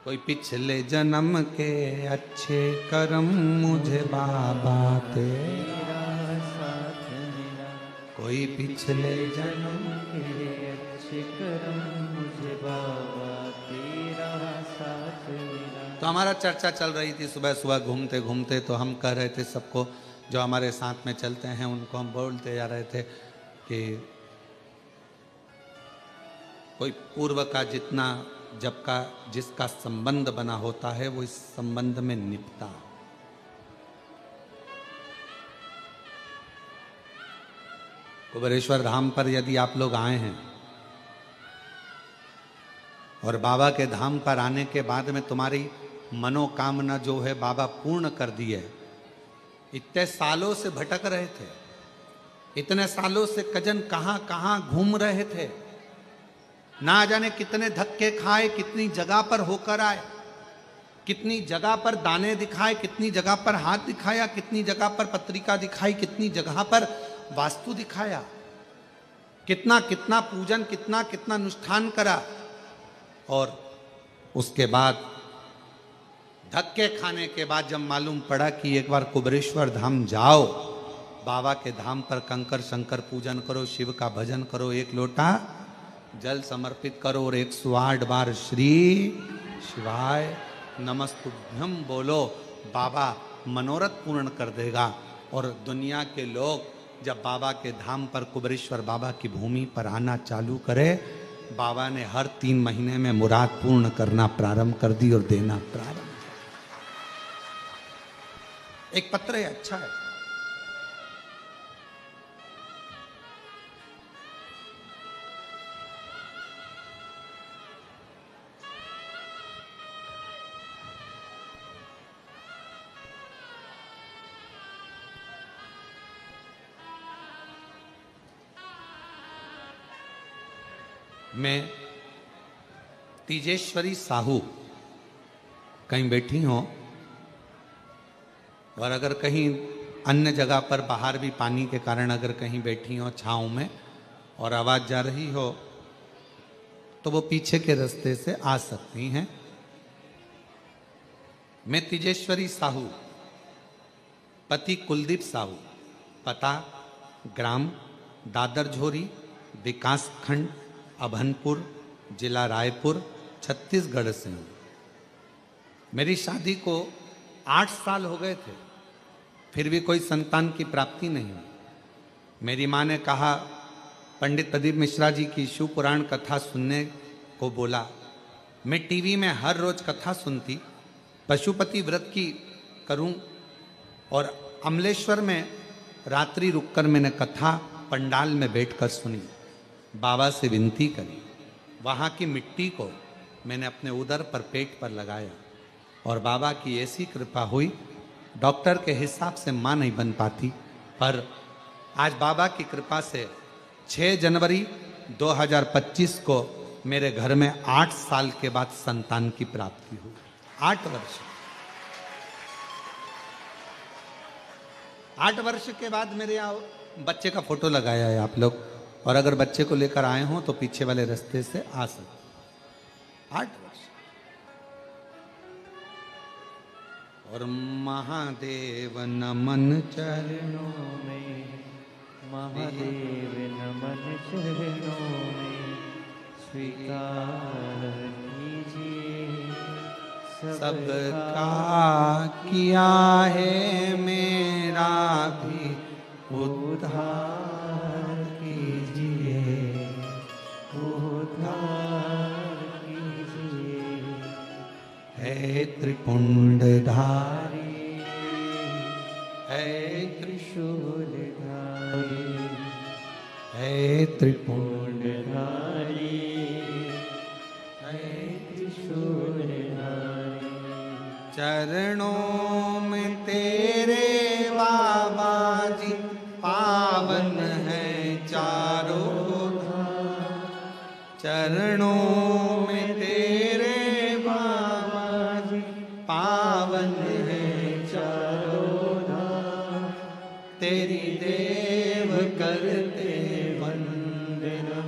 Speaker 1: कोई पिछले जन्म के अच्छे कर्म मुझे बाबा तेरा
Speaker 2: साथ मेरा,
Speaker 1: कोई पिछले
Speaker 2: जन्म के अच्छे कर्म मुझे बाबा तेरा साथ मेरा।
Speaker 1: तो हमारा चर्चा चल रही थी सुबह सुबह घूमते घूमते, तो हम कह रहे थे सबको जो हमारे साथ में चलते हैं उनको हम बोलते जा रहे थे कि कोई पूर्व का जितना जब का जिसका संबंध बना होता है वो इस संबंध में निपटा। कुबेरेश्वर धाम पर यदि आप लोग आए हैं और बाबा के धाम पर आने के बाद में तुम्हारी मनोकामना जो है बाबा पूर्ण कर दी है, इतने सालों से भटक रहे थे, इतने सालों से कजन कहां कहां घूम रहे थे, ना जाने कितने धक्के खाए, कितनी जगह पर होकर आए, कितनी जगह पर दाने दिखाए, कितनी जगह पर हाथ दिखाया, कितनी जगह पर पत्रिका दिखाई, कितनी जगह पर वास्तु दिखाया, कितना कितना पूजन, कितना कितना अनुष्ठान करा। और उसके बाद धक्के खाने के बाद जब मालूम पड़ा कि एक बार कुबेरेश्वर धाम जाओ, बाबा के धाम पर कंकर शंकर पूजन करो, शिव का भजन करो, एक लोटा जल समर्पित करो और 108 बार श्री शिवाय नमस्तुभ्यम बोलो, बाबा मनोरथ पूर्ण कर देगा। और दुनिया के लोग जब बाबा के धाम पर, कुबेरेश्वर बाबा की भूमि पर आना चालू करे, बाबा ने हर 3 महीने में मुराद पूर्ण करना प्रारंभ कर दी और देना प्रारंभ। एक पत्र है, अच्छा है। मैं तीजेश्वरी साहू कहीं बैठी हो और अगर कहीं अन्य जगह पर बाहर भी पानी के कारण अगर कहीं बैठी हो छाँव में और आवाज़ जा रही हो तो वो पीछे के रास्ते से आ सकती हैं। मैं तीजेश्वरी साहू, पति कुलदीप साहू, पता ग्राम दादर झोरी, विकास खंड अभनपुर, जिला रायपुर, छत्तीसगढ़ से हूँ। मेरी शादी को 8 साल हो गए थे, फिर भी कोई संतान की प्राप्ति नहीं हुई। मेरी माँ ने कहा, पंडित प्रदीप मिश्रा जी की शिव पुराण कथा सुनने को बोला। मैं टीवी में हर रोज कथा सुनती, पशुपति व्रत की करूं और अमलेश्वर में रात्रि रुककर मैंने कथा पंडाल में बैठकर सुनी। बाबा से विनती करी, वहाँ की मिट्टी को मैंने अपने उदर पर, पेट पर लगाया और बाबा की ऐसी कृपा हुई, डॉक्टर के हिसाब से माँ नहीं बन पाती, पर आज बाबा की कृपा से 6 जनवरी 2025 को मेरे घर में 8 साल के बाद संतान की प्राप्ति हुई। 8 वर्ष, 8 वर्ष के बाद मेरे यहाँ बच्चे का फोटो लगाया है आप लोग, और अगर बच्चे को लेकर आए हों तो पीछे वाले रास्ते से आ सकते। 8 वर्ष। और महादेव नमन चरणों
Speaker 2: में, महादेव नमन चरणों में, स्वीकार कीजिए
Speaker 1: सबका किया है, मेरा भी उद्धार कीजिए,
Speaker 2: उद्धार कीजिए।
Speaker 1: है त्रिपुंडधारी, है
Speaker 2: त्रिशूलधारी,
Speaker 1: है त्रिपुंडधारी,
Speaker 2: है त्रिशूलधारी।
Speaker 1: चरणों में तेरे बाबा जी पावन है चारों धाम, चरणों में तेरे बाबा जी पावन है चारों धाम, तेरी देव करते वंदना,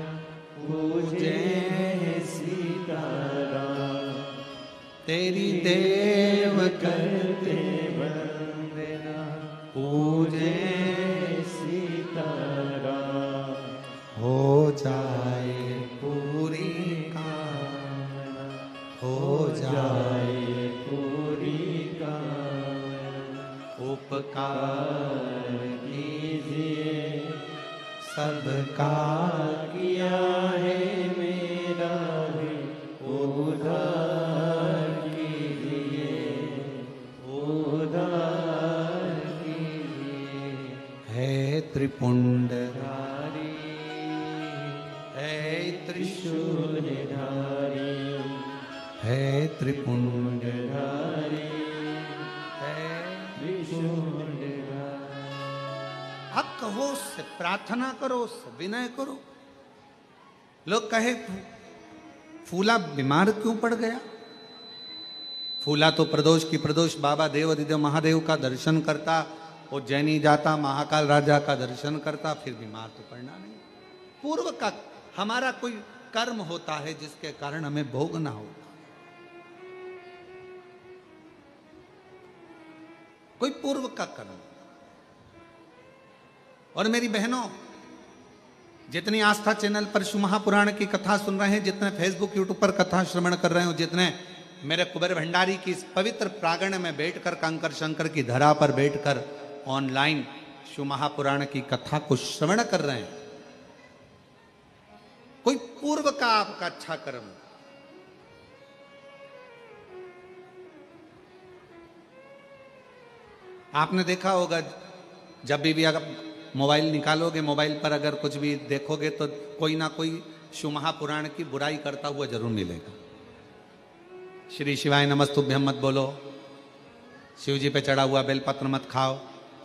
Speaker 1: पूजे सीताराम, तेरी देव करते वंदना, पूजे सीताराम, हो जाए पूरी कामना, हो जाए पूरी कामना, उपकार कीजिए सबका किया है, मेरा भी उद्धार कीजिए, उद्धार कीजिए। है त्रिपुंडधारी, है त्रिशूलधारी, है त्रिपुंडधारी, है त्रिशूलधारी। अब कहो उससे, प्रार्थना करो उससे, विनय करो। लोग कहे फूला बीमार क्यों पड़ गया? फूला तो प्रदोष की प्रदोष बाबा देव अधिदेव महादेव का दर्शन करता, उज्जैनी जाता, महाकाल राजा का दर्शन करता, फिर बीमार तो पड़ना नहीं। पूर्व का हमारा कोई कर्म होता है जिसके कारण हमें भोगना होता, कोई पूर्व का कर्म। और मेरी बहनों, जितनी आस्था चैनल पर शिव महापुराण की कथा सुन रहे हैं, जितने फेसबुक यूट्यूब पर कथा श्रवण कर रहे हो, जितने मेरे कुबेर भंडारी की इस पवित्र प्रांगण में बैठकर, कंकर शंकर की धरा पर बैठकर ऑनलाइन शिव महापुराण की कथा को श्रवण कर रहे हैं, कोई पूर्व का आपका अच्छा कर्म। आपने देखा होगा, जब भी अगर मोबाइल निकालोगे, मोबाइल पर अगर कुछ भी देखोगे तो कोई ना कोई शिव महापुराण की बुराई करता हुआ जरूर मिलेगा। श्री शिवाय नमस्तुभ्यम मत बोलो, शिव जी पे चढ़ा हुआ बेलपत्र मत खाओ,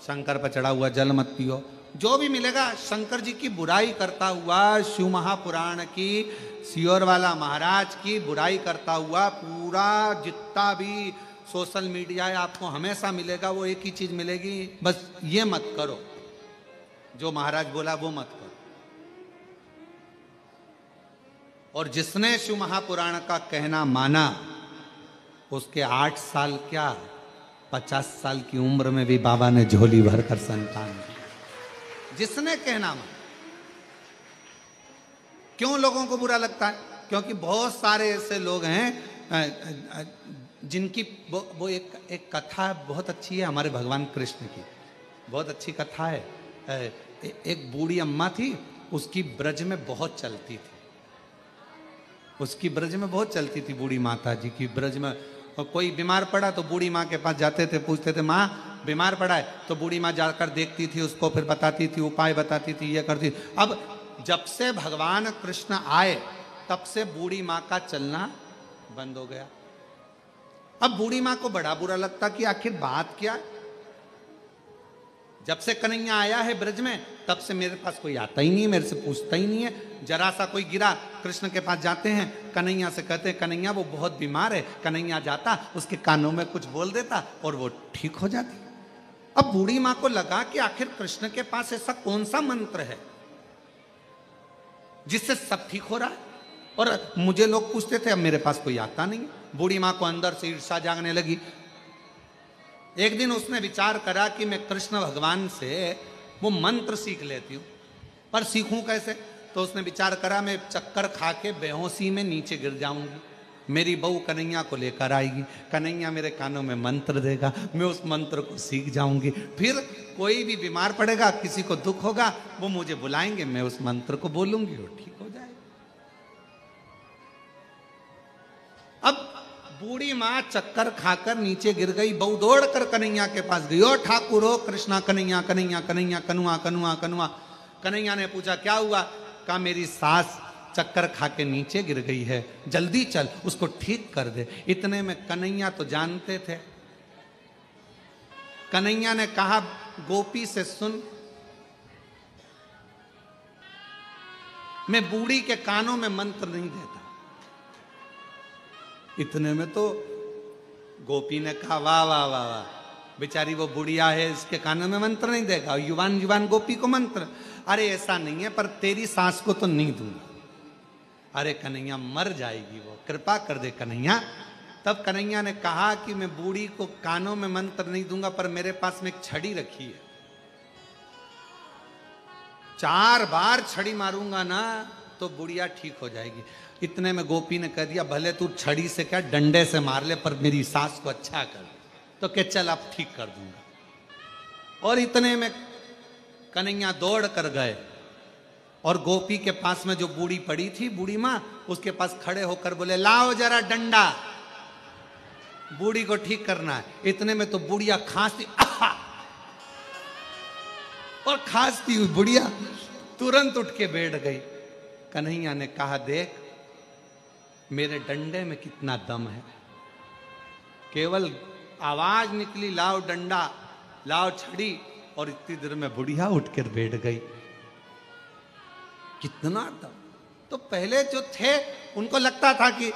Speaker 1: शंकर पे चढ़ा हुआ जल मत पियो, जो भी मिलेगा शंकर जी की बुराई करता हुआ, शिव महापुराण की, सियोर वाला महाराज की बुराई करता हुआ पूरा जितना भी सोशल मीडिया है, आपको हमेशा मिलेगा। वो एक ही चीज मिलेगी, बस ये मत करो, जो महाराज बोला वो मत करो। और जिसने शिव महापुराण का कहना माना, उसके 8 साल क्या 50 साल की उम्र में भी बाबा ने झोली भरकर संतान दी। जिसने कहना माना। क्यों लोगों को बुरा लगता है? क्योंकि बहुत सारे ऐसे लोग हैं जिनकी वो एक कथा बहुत अच्छी है हमारे भगवान कृष्ण की, बहुत अच्छी कथा है। एक बूढ़ी अम्मा थी, उसकी ब्रज में बहुत चलती थी, उसकी ब्रज में बहुत चलती थी बूढ़ी माता जी की ब्रज में। और कोई बीमार पड़ा तो बूढ़ी माँ के पास जाते थे, पूछते थे माँ बीमार पड़ा है, तो बूढ़ी माँ जाकर देखती थी उसको, फिर बताती थी, उपाय बताती थी, ये करती। अब जब से भगवान कृष्ण आए तब से बूढ़ी माँ का चलना बंद हो गया। अब बूढ़ी माँ को बड़ा बुरा लगता कि आखिर बात क्या है। जब से कन्हैया आया है ब्रज में तब से मेरे पास कोई आता ही नहीं है, मेरे से पूछता ही नहीं है। जरा सा कोई गिरा, कृष्ण के पास जाते हैं, कन्हैया से कहते हैं कन्हैया वो बहुत बीमार है, कन्हैया जाता, उसके कानों में कुछ बोल देता और वो ठीक हो जाती। अब बूढ़ी माँ को लगा कि आखिर कृष्ण के पास ऐसा कौन सा मंत्र है जिससे सब ठीक हो रहा है, और मुझे लोग पूछते थे, अब मेरे पास कोई आता नहीं। बूढ़ी माँ को अंदर से ईर्ष्या जागने लगी। एक दिन उसने विचार करा कि मैं कृष्ण भगवान से वो मंत्र सीख लेती हूँ, पर सीखूं कैसे? तो उसने विचार करा मैं चक्कर खा के बेहोशी में नीचे गिर जाऊंगी, मेरी बहू कन्हैया को लेकर आएगी, कन्हैया मेरे कानों में मंत्र देगा, मैं उस मंत्र को सीख जाऊंगी, फिर कोई भी बीमार पड़ेगा, किसी को दुख होगा, वो मुझे बुलाएंगे, मैं उस मंत्र को बोलूंगी, वो ठीक हो जाएगा। अब बूढ़ी माँ चक्कर खाकर नीचे गिर गई, बहू दौड़कर कन्हैया के पास गई, ओ ठाकुर हो कृष्णा, कन्हैया कन्हैया कन्हैया, कनुआ कनुआ कनुआ। कन्हैया ने पूछा क्या हुआ? कहा मेरी सास चक्कर खा के नीचे गिर गई है, जल्दी चल उसको ठीक कर दे। इतने में कन्हैया तो जानते थे। कन्हैया ने कहा गोपी से सुन, मैं बूढ़ी के कानों में मंत्र नहीं देता। इतने में तो गोपी ने कहा वाह वाह वाह वाह, बेचारी वो बुढ़िया है, इसके कानों में मंत्र नहीं देगा, युवान युवान गोपी को मंत्र। अरे ऐसा नहीं है, पर तेरी सांस को तो नहीं दूंगा। अरे कन्हैया मर जाएगी वो, कृपा कर दे कन्हैया। तब कन्हैया ने कहा कि मैं बूढ़ी को कानों में मंत्र नहीं दूंगा, पर मेरे पास में एक छड़ी रखी है, 4 बार छड़ी मारूंगा ना तो बुढ़िया ठीक हो जाएगी। इतने में गोपी ने कह दिया भले तू छड़ी से क्या डंडे से मार ले, पर मेरी सास को अच्छा कर। तो क्या चल अब ठीक कर दूंगा। और इतने में कन्हैया दौड़ कर गए और गोपी के पास में जो बूढ़ी पड़ी थी, बूढ़ी माँ, उसके पास खड़े होकर बोले लाओ जरा डंडा, बूढ़ी को ठीक करना है। इतने में तो बुढ़िया खांसती और खांसती हुई बुढ़िया तुरंत उठ के बैठ गई। कन्हैया ने कहा देख मेरे डंडे में कितना दम है, केवल आवाज निकली लाओ डंडा लाओ छड़ी और इतनी देर में बुढ़िया उठ कर बैठ गई। कितना दम। तो पहले जो थे उनको लगता था कि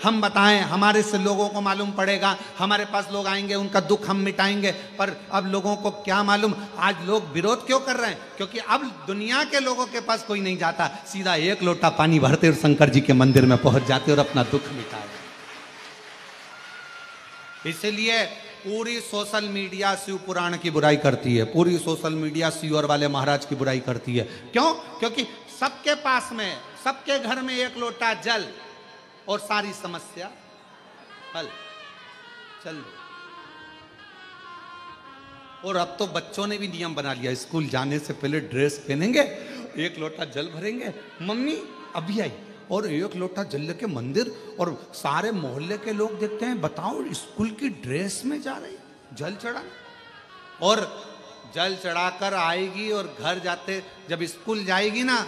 Speaker 1: हम बताएं, हमारे से लोगों को मालूम पड़ेगा, हमारे पास लोग आएंगे, उनका दुख हम मिटाएंगे। पर अब लोगों को क्या मालूम, आज लोग विरोध क्यों कर रहे हैं? क्योंकि अब दुनिया के लोगों के पास कोई नहीं जाता, सीधा एक लोटा पानी भरते और शंकर जी के मंदिर में पहुंच जाते और अपना दुख मिटाए। इसलिए पूरी सोशल मीडिया शिव पुराण की बुराई करती है, पूरी सोशल मीडिया शिवर वाले महाराज की बुराई करती है। क्यों? क्योंकि सबके पास में, सबके घर में एक लोटा जल और सारी समस्या हल। चल। और अब तो बच्चों ने भी नियम बना लिया, स्कूल जाने से पहले ड्रेस पहनेंगे, एक लोटा जल भरेंगे, मम्मी अभी आई, और एक लोटा जल लेके मंदिर, और सारे मोहल्ले के लोग देखते हैं, बताओ स्कूल की ड्रेस में जा रही जल चढ़ा। और जल चढ़ाकर आएगी और घर जाते, जब स्कूल जाएगी ना,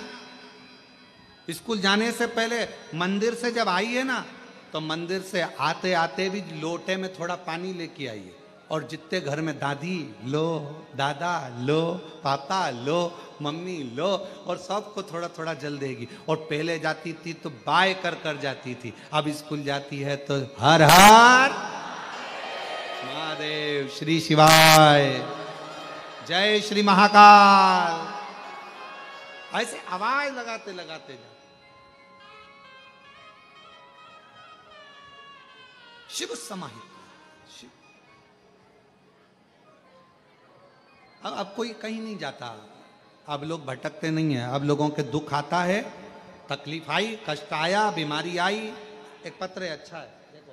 Speaker 1: स्कूल जाने से पहले मंदिर से जब आई है ना, तो मंदिर से आते आते भी लोटे में थोड़ा पानी लेके आइए। और जितने घर में दादी लो, दादा लो, पापा लो, मम्मी लो, और सबको थोड़ा थोड़ा जल देगी। और पहले जाती थी तो बाय कर कर जाती थी, अब स्कूल जाती है तो हर हर महादेव, श्री शिवाय, जय श्री महाकाल, ऐसे आवाज लगाते लगाते जा। शिव समाहित शिव। अब कोई कहीं नहीं जाता, अब लोग भटकते नहीं है। अब लोगों के दुख आता है, तकलीफ आई, कष्ट आया, बीमारी आई, एक पत्र है, अच्छा है, देखो।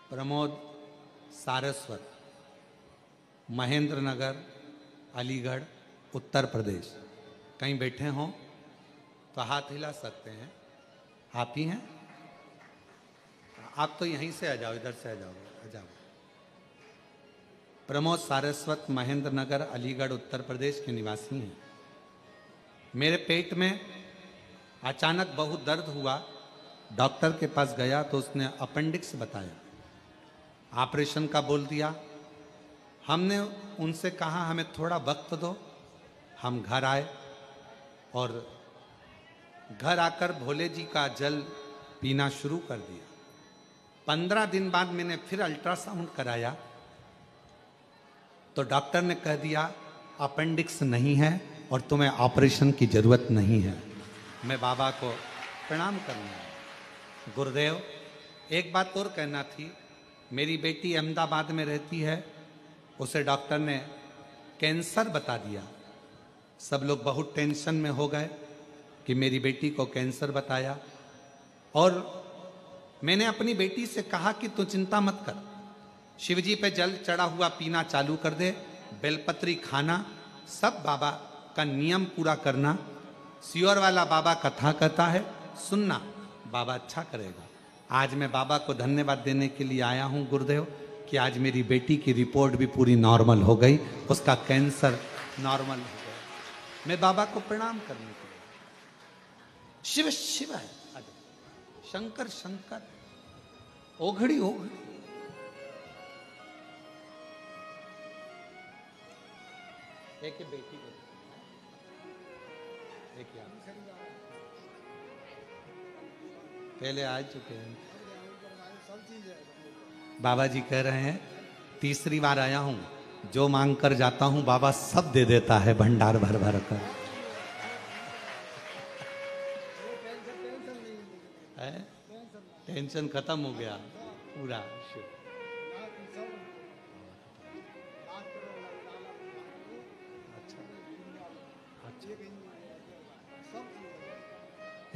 Speaker 1: प्रमोद सारस्वत, महेंद्र नगर, अलीगढ़, उत्तर प्रदेश। कहीं बैठे हों तो हाथ हिला सकते हैं। आप ही हैं? आप तो यहीं से आ जाओ, इधर से आ जाओ, आ जाओ। प्रमोद सारस्वत, महेंद्र नगर, अलीगढ़, उत्तर प्रदेश के निवासी हैं। मेरे पेट में अचानक बहुत दर्द हुआ, डॉक्टर के पास गया तो उसने अपेंडिक्स बताया, ऑपरेशन का बोल दिया। हमने उनसे कहा हमें थोड़ा वक्त दो। हम घर आए और घर आकर भोले जी का जल पीना शुरू कर दिया। 15 दिन बाद मैंने फिर अल्ट्रासाउंड कराया तो डॉक्टर ने कह दिया अपेंडिक्स नहीं है और तुम्हें ऑपरेशन की जरूरत नहीं है। मैं बाबा को प्रणाम करना। गुरुदेव, एक बात और कहना थी। मेरी बेटी अहमदाबाद में रहती है, उसे डॉक्टर ने कैंसर बता दिया। सब लोग बहुत टेंशन में हो गए कि मेरी बेटी को कैंसर बताया। और मैंने अपनी बेटी से कहा कि तू चिंता मत कर, शिवजी पे जल चढ़ा हुआ पीना चालू कर दे, बेलपत्री खाना, सब बाबा का नियम पूरा करना। सियोर वाला बाबा कथा कहता है, सुनना, बाबा अच्छा करेगा। आज मैं बाबा को धन्यवाद देने के लिए आया हूं गुरुदेव कि आज मेरी बेटी की रिपोर्ट भी पूरी नॉर्मल हो गई, उसका कैंसर नॉर्मल हो गया। मैं बाबा को प्रणाम करने के लिए। शिव शिव है, शंकर शंकर, ओघड़ी ओघड़ी। एक बेटी को देखिए, पहले आ चुके हैं। बाबा जी कह रहे हैं तीसरी बार आया हूं, जो मांग कर जाता हूं बाबा सब दे देता है भंडार भर भर कर। टेंशन खत्म हो गया पूरा।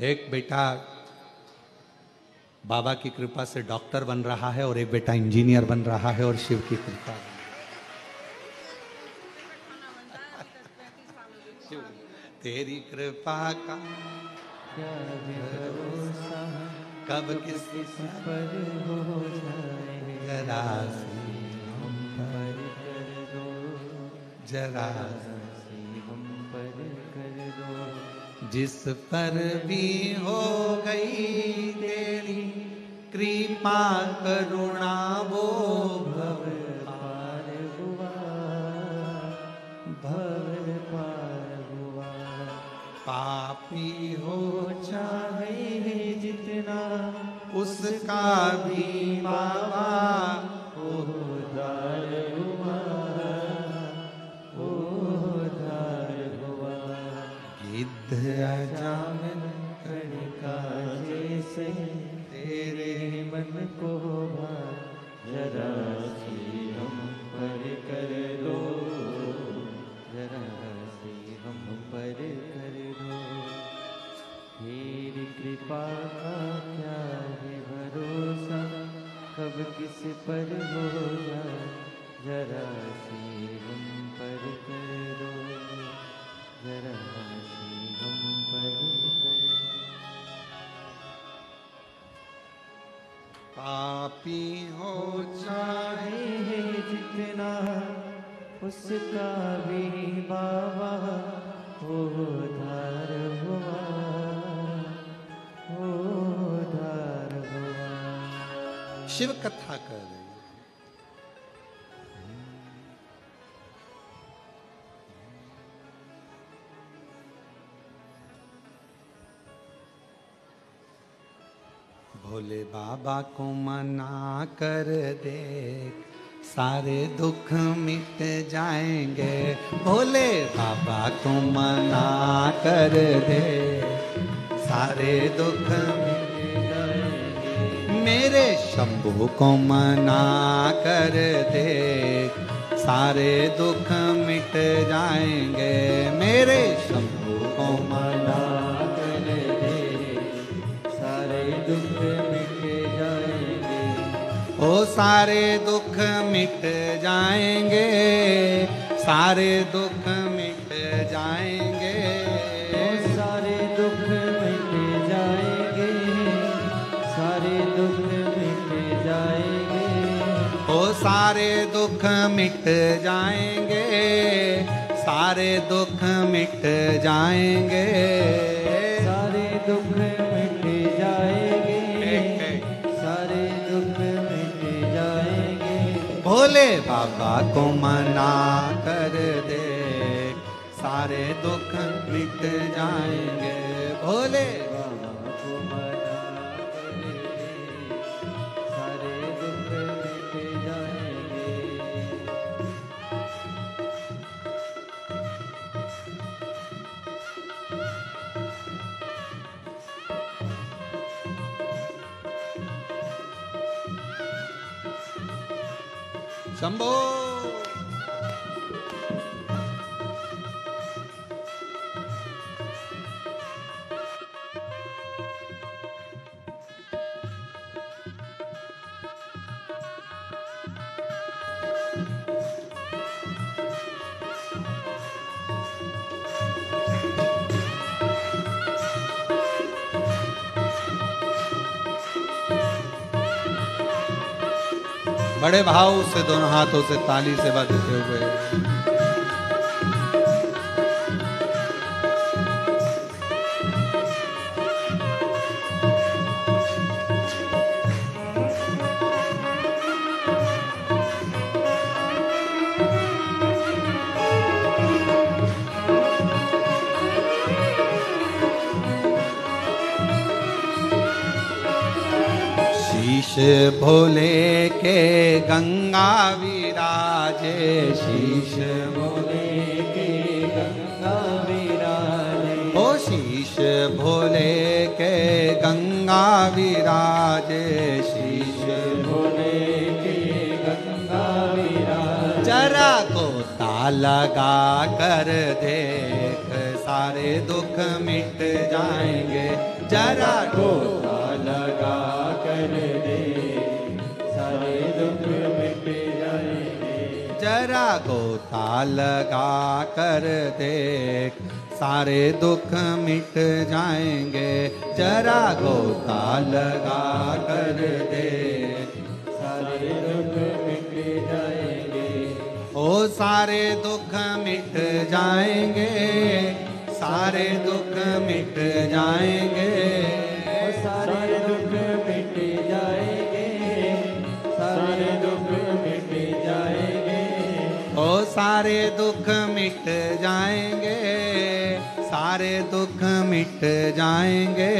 Speaker 1: एक बेटा बाबा की कृपा से डॉक्टर बन रहा है और एक बेटा इंजीनियर बन रहा है, और शिव की कृपा। तेरी कृपा का
Speaker 2: क्या भरोसा
Speaker 1: कब किस
Speaker 2: पर हो जाए
Speaker 1: जरा सी
Speaker 2: हम पर कर दो,
Speaker 1: जरा
Speaker 2: सी हम पर कर दो।
Speaker 1: जिस पर भी हो गई तेरी कृपा करुणा वो भव
Speaker 2: पार हुआ, भव पार हुआ।
Speaker 1: पापी हो
Speaker 2: चाहे जितना
Speaker 1: उसका भी बाबा
Speaker 2: उद्धार हुआ, उद्धार हुआ।
Speaker 1: गिद्ध अजामिन
Speaker 2: कणिका जैसे
Speaker 1: तेरे
Speaker 2: मन को भा, जरा सी हम पर कर दो, जरा सी हम पर कर दो। तेरी कृपा का क्या है भरोसा, कब किस पर हो जाए, जरा सी हम पर कर दो, जरा सी हम पर कर दो।
Speaker 1: पापी हो चाहे
Speaker 2: चाहे जितना उसका भी बाबा उद्धार हुआ, उद्धार हुआ।
Speaker 1: शिव कथा कर रही है। भोले बाबा को मना कर दे, सारे दुख मिट जाएंगे। भोले बाबा को मना कर दे, सारे दुख मिट जाएंगे। मेरे शंभू को मना कर दे, सारे दुख मिट जाएंगे। मेरे शंभू को मना
Speaker 2: कर दे, सारे दुख मिट जाएंगे।
Speaker 1: ओ सारे दुख मिट जाएंगे, सारे दुख मिट जाएंगे।
Speaker 2: ओ सारे दुख मिट जाएंगे, सारे दुख मिट जाएंगे।
Speaker 1: ओ सारे दुख मिट जाएंगे, सारे दुख मिट जाएंगे।
Speaker 2: सारे दुख मिट जाएंगे, सारे दुख मिट जाएंगे।
Speaker 1: भोले बाबा को मना कर दे, सारे दुख मिट जाएंगे। भोले
Speaker 2: बाबा को मना कर दे, सारे दुख मिट जाएंगे।
Speaker 1: शंभो बड़े भाव से दोनों हाथों से ताली से बजते हुए शीश भोले के गंगा विराजे, शीश
Speaker 2: भोले के गंगा विराजे।
Speaker 1: ओ शीश भोले के गंगा विराजे, शीश
Speaker 2: भोले के गंगा विराजे।
Speaker 1: जरा गोता लगा कर देख, सारे दुख मिट जाएंगे। जरा
Speaker 2: गोता लगा कर दे, सारे दुख मिट जाएंगे।
Speaker 1: जरा गोता लगा कर देख, सारे दुख मिट जाएंगे, जरा गोता लगा कर दे।
Speaker 2: सारे दुख मिट जाएंगे,
Speaker 1: ओ सारे दुख मिट जाएंगे, सारे दुख मिट जाएंगे,
Speaker 2: सारे दुख मिट जाएंगे, सारे दुख मिट जाएंगे,
Speaker 1: ओ सारे दुख मिट जाएंगे, सारे दुख मिट जाएंगे,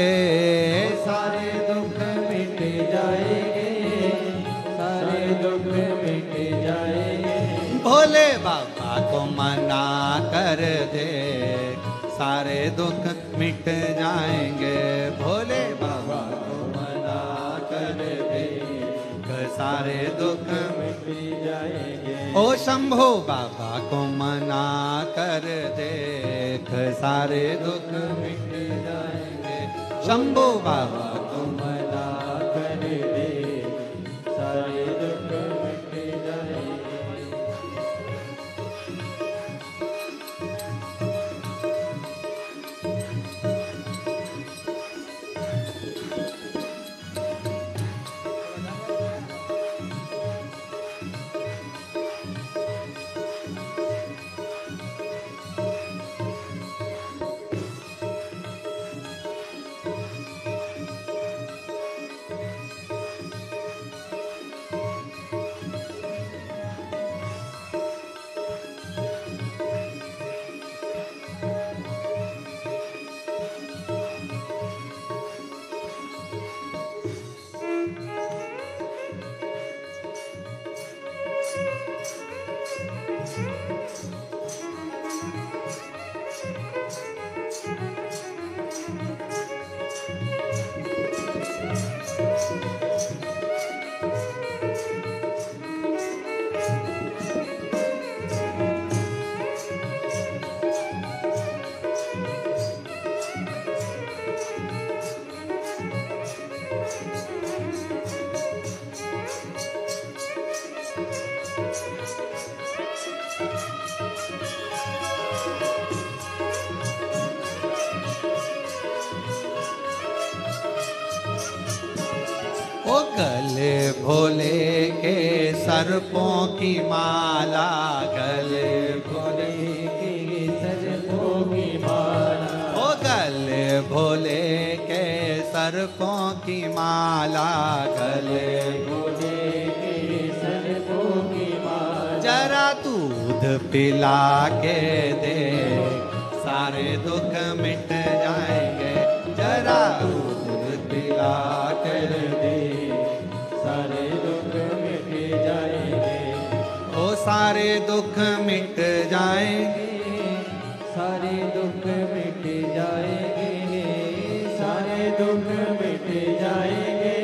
Speaker 2: सारे दुख मिट जाएंगे, सारे दुख मिट जाएंगे।
Speaker 1: भोले बाबा को मना कर दे, सारे दुख मिट जाएंगे। भोले बाबा को मना कर दे, सारे दुख
Speaker 2: मिट जाएंगे।
Speaker 1: ओ शंभो बाबा को मना कर दे, सारे दुख मिट जाएंगे। शंभो बाबा को
Speaker 2: मना कर दे, सारे दुख मिट जाएंगे।
Speaker 1: ओ गले भोले के सर्पों की माला, गले भोले
Speaker 2: के सर्पों की माला,
Speaker 1: ओ गले भोले के सर्पों की माला, गले
Speaker 2: भोले के सर्पों की माला।
Speaker 1: जरा दूध पिला के दे, सारे दुख मिट जाएंगे। जरा दूध पिला कर दे,
Speaker 2: सारे दुख मिट जाएंगे।
Speaker 1: ओ सारे दुख मिट जाएंगे,
Speaker 2: सारे दुख मिट जाएंगे, सारे दुख मिट जाएंगे,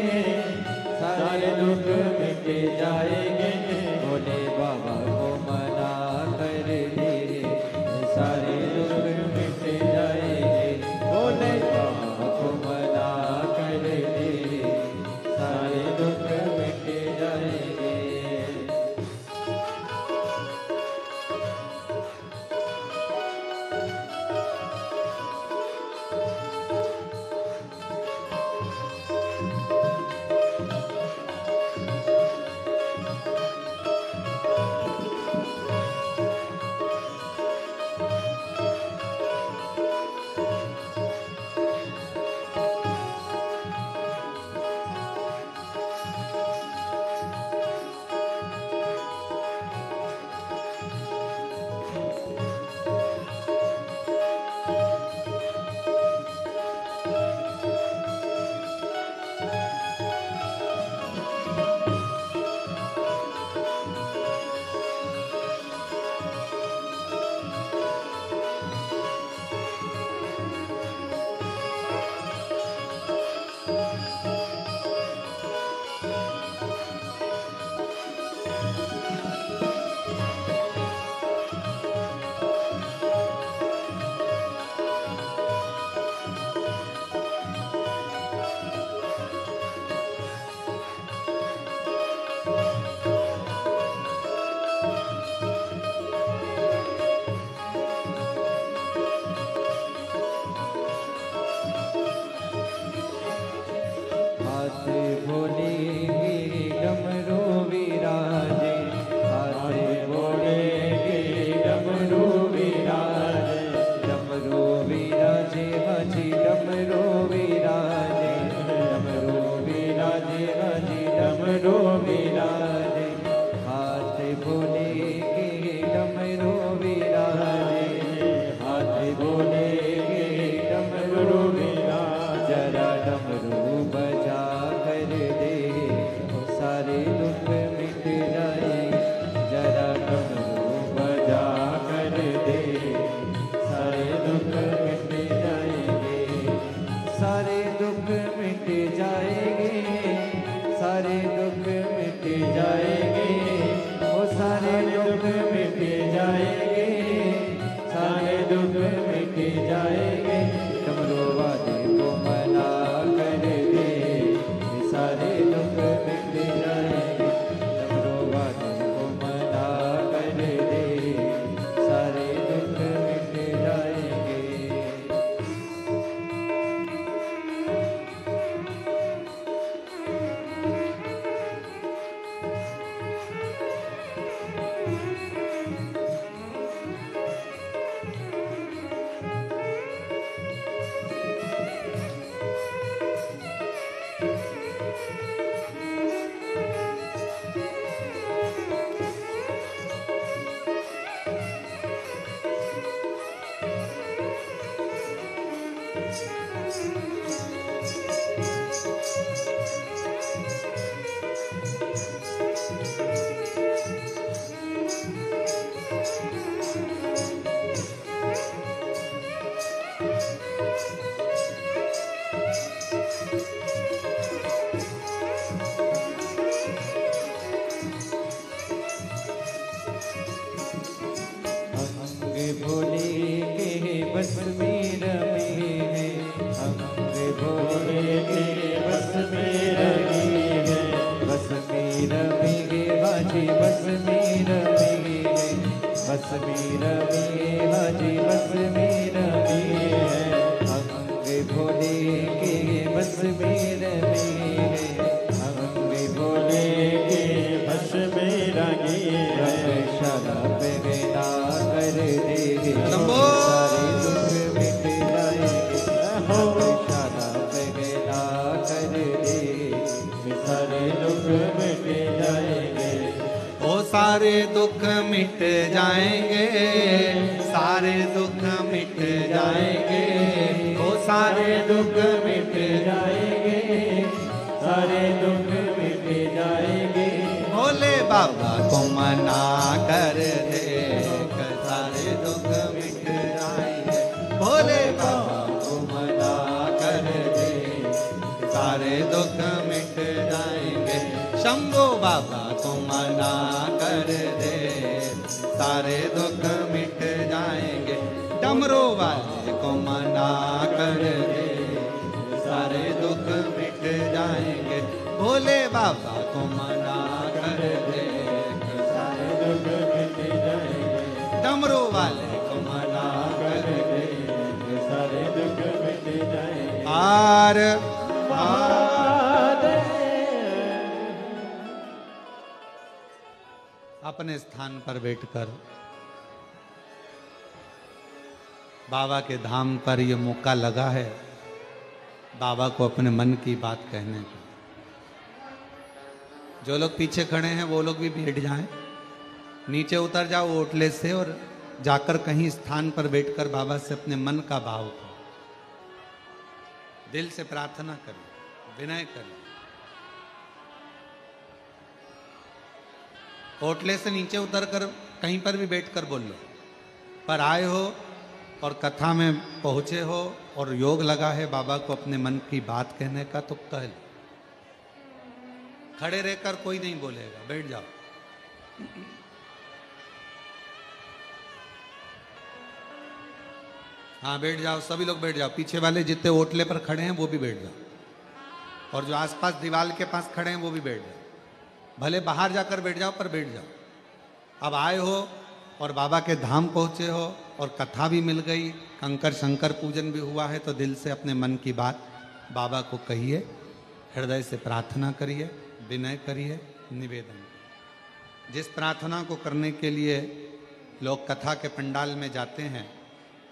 Speaker 2: सारे दुख मिट जाएंगे। भोले बाबा को मना कर दे, सारे दुख मिट जाएंगे। भोले बाबा को मना कर दे, सारे दुख मिट जाएंगे। बस में रमी हाजी बस में रमी है, अंग भोले के बस में रमी है, अंग भोले के बस में रमी है। शराब बिना कर दे सारे दुख मिट जाएंगे, शराब बिना कर दे सारे दुख मिट जाएंगे।
Speaker 1: ओ सारे दुख मिट जाएंगे, सारे दुख मिट जाएंगे, ओ सारे दुख मिट जाएंगे,
Speaker 2: सारे दुख मिट जाएंगे।
Speaker 1: भोले बाबा को मना कर दे, सारे दुख मिट जाएंगे। भोले बाबा को मना कर दे, सारे दुख मिट जाएंगे। शंभो बाबा को मना कर दे, सारे दुख मिट जाएंगे। डमरू वाले को मना कर दे, सारे दुख मिट जाएंगे। भोले बाबा को मना कर दे, सारे दुख मिट जाएंगे। डमरू वाले को मना कर दे,
Speaker 2: सारे दुख मिट जाएंगे।
Speaker 1: आर अपने स्थान पर बैठकर बाबा के धाम पर ये मौका लगा है बाबा को अपने मन की बात कहने का। जो लोग पीछे खड़े हैं वो लोग भी बैठ जाएं, नीचे उतर जाओ ओटले से और जाकर कहीं स्थान पर बैठकर बाबा से अपने मन का भाव करो, दिल से प्रार्थना करें, विनय करें। ओटले से नीचे उतरकर कहीं पर भी बैठकर बोल लो, पर आए हो और कथा में पहुंचे हो और योग लगा है बाबा को अपने मन की बात कहने का, तो कह लो। खड़े रहकर कोई नहीं बोलेगा, बैठ जाओ। हाँ बैठ जाओ, सभी लोग बैठ जाओ। पीछे वाले जितने ओटले पर खड़े हैं वो भी बैठ जाओ, और जो आसपास दीवार के पास खड़े हैं वो भी बैठ जाओ। भले बाहर जाकर बैठ जाओ पर बैठ जाओ। अब आए हो और बाबा के धाम पहुंचे हो और कथा भी मिल गई, कंकर शंकर पूजन भी हुआ है, तो दिल से अपने मन की बात बाबा को कहिए, हृदय से प्रार्थना करिए, विनय करिए, निवेदन। जिस प्रार्थना को करने के लिए लोग कथा के पंडाल में जाते हैं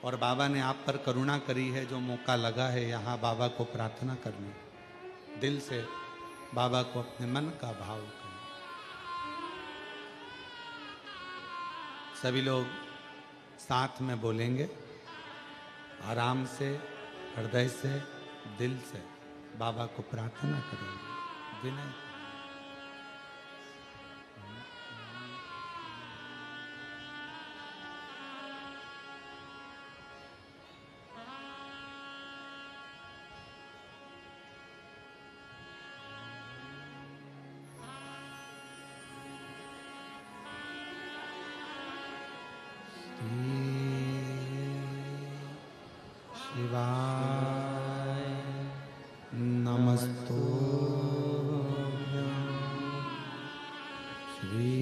Speaker 1: और बाबा ने आप पर करुणा करी है, जो मौका लगा है यहाँ बाबा को प्रार्थना करने, दिल से बाबा को अपने मन का भाव करें। सभी लोग साथ में बोलेंगे, आराम से, हृदय से, दिल से बाबा को प्रार्थना करेंगे, विनय। शिवाय नमस्तु श्री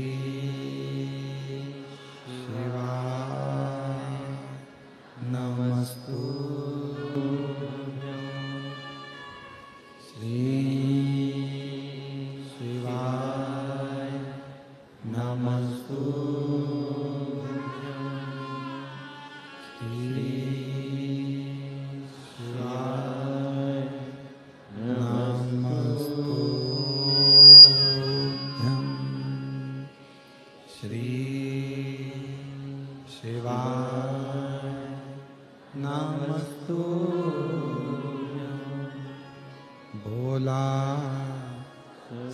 Speaker 1: शिवाय नमस्तु श्री शिवाय नमस्तु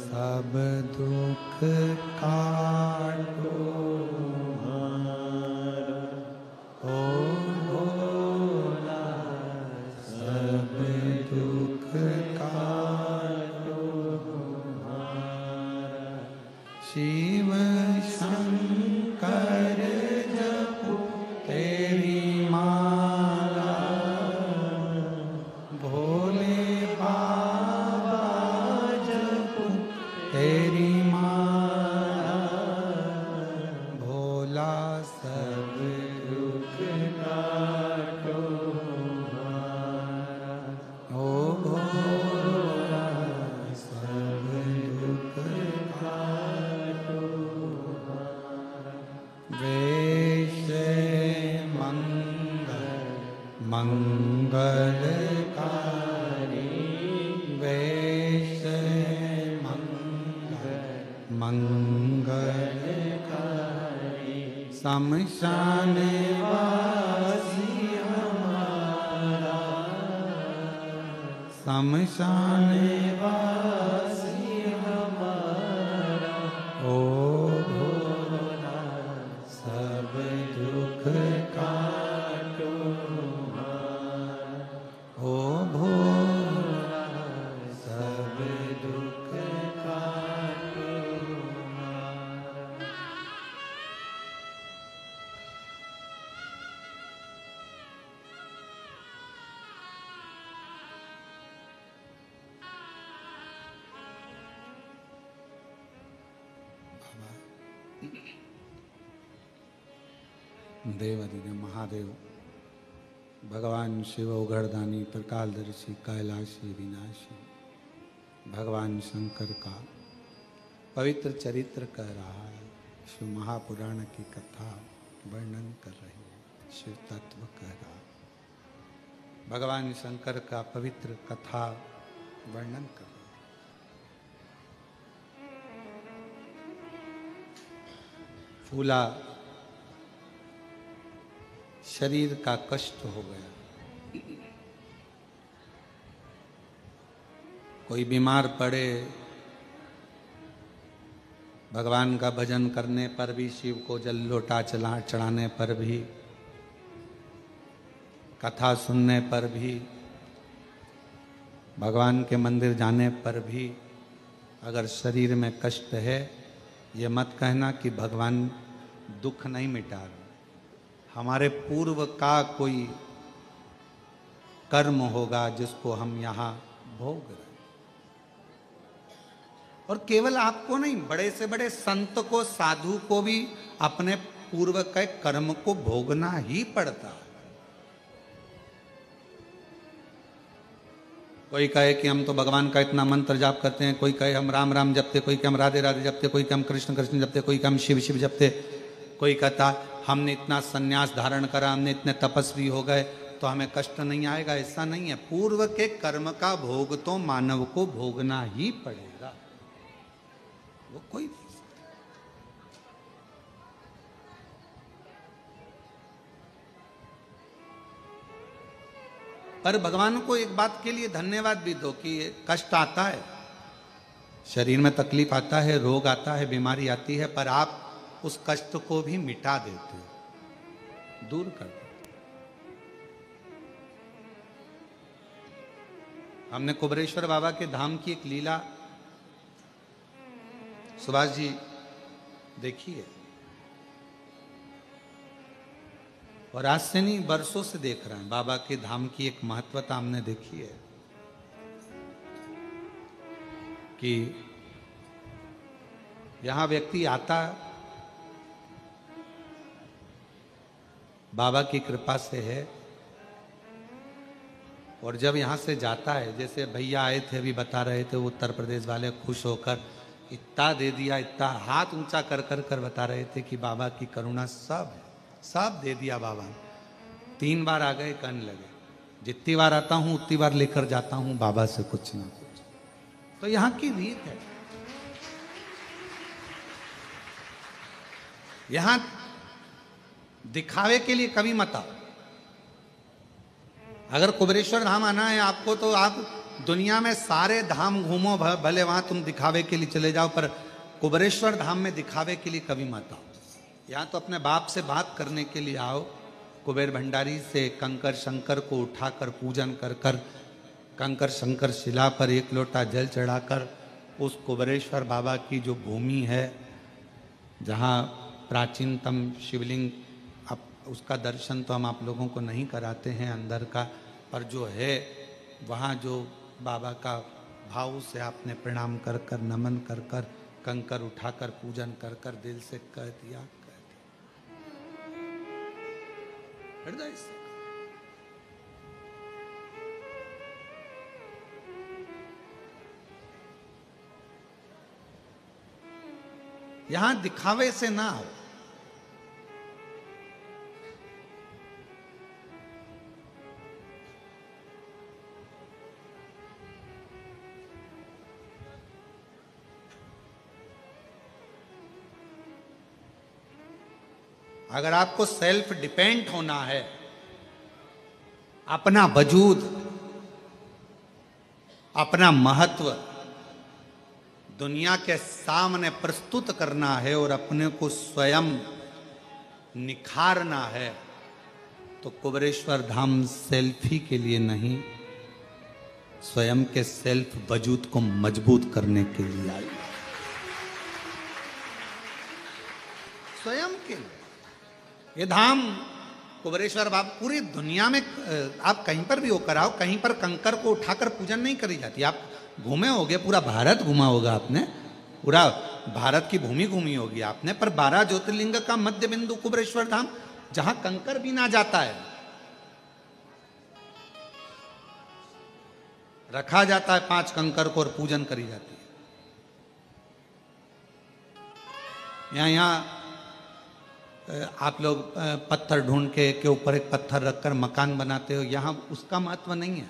Speaker 1: सब दुख काटो ओ भोला, सब दुख काटो शिव शंकर जपो तेरा सब
Speaker 2: दुख काटो हमारा,
Speaker 1: ओ भोला सब दुख
Speaker 2: काटो हमारा।
Speaker 1: वेश मंगल मंगलकारी, वेश मंगल मंगलकारी, शमशान वासी हमारा, शमशान वासी हमारा, ओ भोला सब दुख काटो हमारा, ओ भोला सब दुख काटो हमारा। देवादिदेव महादेव भगवान शिव उघड़दानी प्रकालदर्शी कैलाशी विनाशी भगवान शंकर का पवित्र चरित्र कह रहा है। शिव महापुराण की कथा वर्णन कर रही है, शिव तत्व कह रहा है, भगवान शंकर का पवित्र कथा वर्णन कर रहा है। फूला शरीर का कष्ट हो गया, कोई बीमार पड़े, भगवान का भजन करने पर भी, शिव को जल लोटा चढ़ाने पर भी, कथा सुनने पर भी, भगवान के मंदिर जाने पर भी अगर शरीर में कष्ट है, ये मत कहना कि भगवान दुख नहीं मिटा रहे। हमारे पूर्व का कोई कर्म होगा जिसको हम यहाँ भोग रहे। और केवल आपको नहीं, बड़े से बड़े संत को, साधु को भी अपने पूर्व के कर्म को भोगना ही पड़ता है। कोई कहे कि हम तो भगवान का इतना मंत्र जाप करते हैं, कोई कहे हम राम राम जपते, कोई कहे हम राधे राधे जपते, कोई कहे हम कृष्ण कृष्ण जपते, कोई कहे हम शिव शिव जपते, कोई कहता हमने इतना सन्यास धारण करा, हमने इतने तपस्वी हो गए तो हमें कष्ट नहीं आएगा। ऐसा नहीं है, पूर्व के कर्म का भोग तो मानव को भोगना ही पड़ेगा, वो कोई नहीं। पर भगवान को एक बात के लिए धन्यवाद भी दो कि कष्ट आता है, शरीर में तकलीफ आता है, रोग आता है, बीमारी आती है, पर आप उस कष्ट को भी मिटा देते हो, दूर कर देते। हमने कुबरेश्वर बाबा के धाम की एक लीला सुभाष जी देखी है, और आज से नहीं वर्षों से देख रहे हैं। बाबा के धाम की एक महत्वता हमने देखी है कि यहां व्यक्ति आता बाबा की कृपा से है, और जब यहां से जाता है, जैसे भैया आए थे अभी बता रहे थे, वो उत्तर प्रदेश वाले खुश होकर इतना दे दिया, इतना हाथ ऊंचा कर कर कर बता रहे थे कि बाबा की करुणा सब है, सब दे दिया बाबा ने। 3 बार आ गए, कहने लगे जितनी बार आता हूं उतनी बार लेकर जाता हूं बाबा से कुछ ना कुछ। तो यहां की रीत है, यहां दिखावे के लिए कभी मत आओ। अगर कुबरेश्वर धाम आना है आपको तो आप दुनिया में सारे धाम घूमो, भले वहां तुम दिखावे के लिए चले जाओ, पर कुबरेश्वर धाम में दिखावे के लिए कभी मत आओ। यहाँ तो अपने बाप से बात करने के लिए आओ, कुबेर भंडारी से कंकर शंकर को उठाकर पूजन कर कर, कंकर शंकर शिला पर 1 लोटा जल चढ़ाकर उस कुबरेश्वर बाबा की जो भूमि है, जहाँ प्राचीनतम शिवलिंग, अब उसका दर्शन तो हम आप लोगों को नहीं कराते हैं अंदर का, पर जो है वहाँ जो बाबा का भाव से आपने प्रणाम कर कर, नमन कर कर, कंकर उठाकर पूजन कर कर दिल से कह दिया, हृदय से। यहां दिखावे से ना हो। अगर आपको सेल्फ डिपेंड होना है, अपना वजूद, अपना महत्व दुनिया के सामने प्रस्तुत करना है और अपने को स्वयं निखारना है, तो कुबेरेश्वर धाम सेल्फी के लिए नहीं, स्वयं के सेल्फ वजूद को मजबूत करने के लिए आई। स्वयं के लिए ये धाम कुबेरेश्वर बाबा, पूरी दुनिया में आप कहीं पर भी होकर आओ, कहीं पर कंकर को उठाकर पूजन नहीं करी जाती। आप घूमे होगे, पूरा भारत घूमा होगा आपने, पूरा भारत की भूमि घूमी होगी आपने, पर 12 ज्योतिर्लिंग का मध्य बिंदु कुबेरेश्वर धाम, जहां कंकर भी ना जाता है, रखा जाता है 5 कंकर को और पूजन करी जाती है। यहां आप लोग पत्थर ढूंढ के ऊपर एक पत्थर रखकर मकान बनाते हो, यहाँ उसका महत्व नहीं है।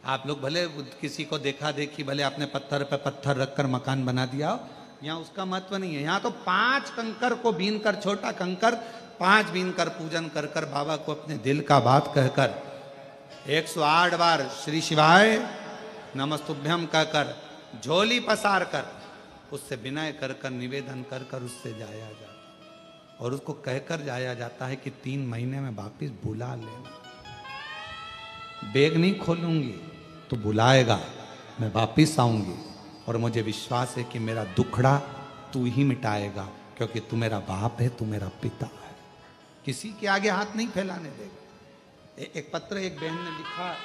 Speaker 1: आप लोग भले किसी को देखा देखी, भले आपने पत्थर पे पत्थर रखकर मकान बना दिया हो, यहाँ उसका महत्व नहीं है। यहाँ तो 5 कंकर को बीन कर, छोटा कंकर 5 बीन कर पूजन कर कर बाबा को अपने दिल का बात कहकर 108 बार श्री शिवाय नमस्तुभ्यम कहकर झोली पसार कर उससे विनय कर कर निवेदन कर कर उससे जाया जाता, और उसको कहकर जाया जाता है कि 3 महीने में वापिस बुला लेना। बैग नहीं खोलूंगी तो बुलाएगा, मैं वापिस आऊंगी, और मुझे विश्वास है कि मेरा दुखड़ा तू ही मिटाएगा, क्योंकि तू मेरा बाप है, तू मेरा पिता है। किसी के आगे हाथ नहीं फैलाने देगा। एक पत्र एक बहन ने लिखा,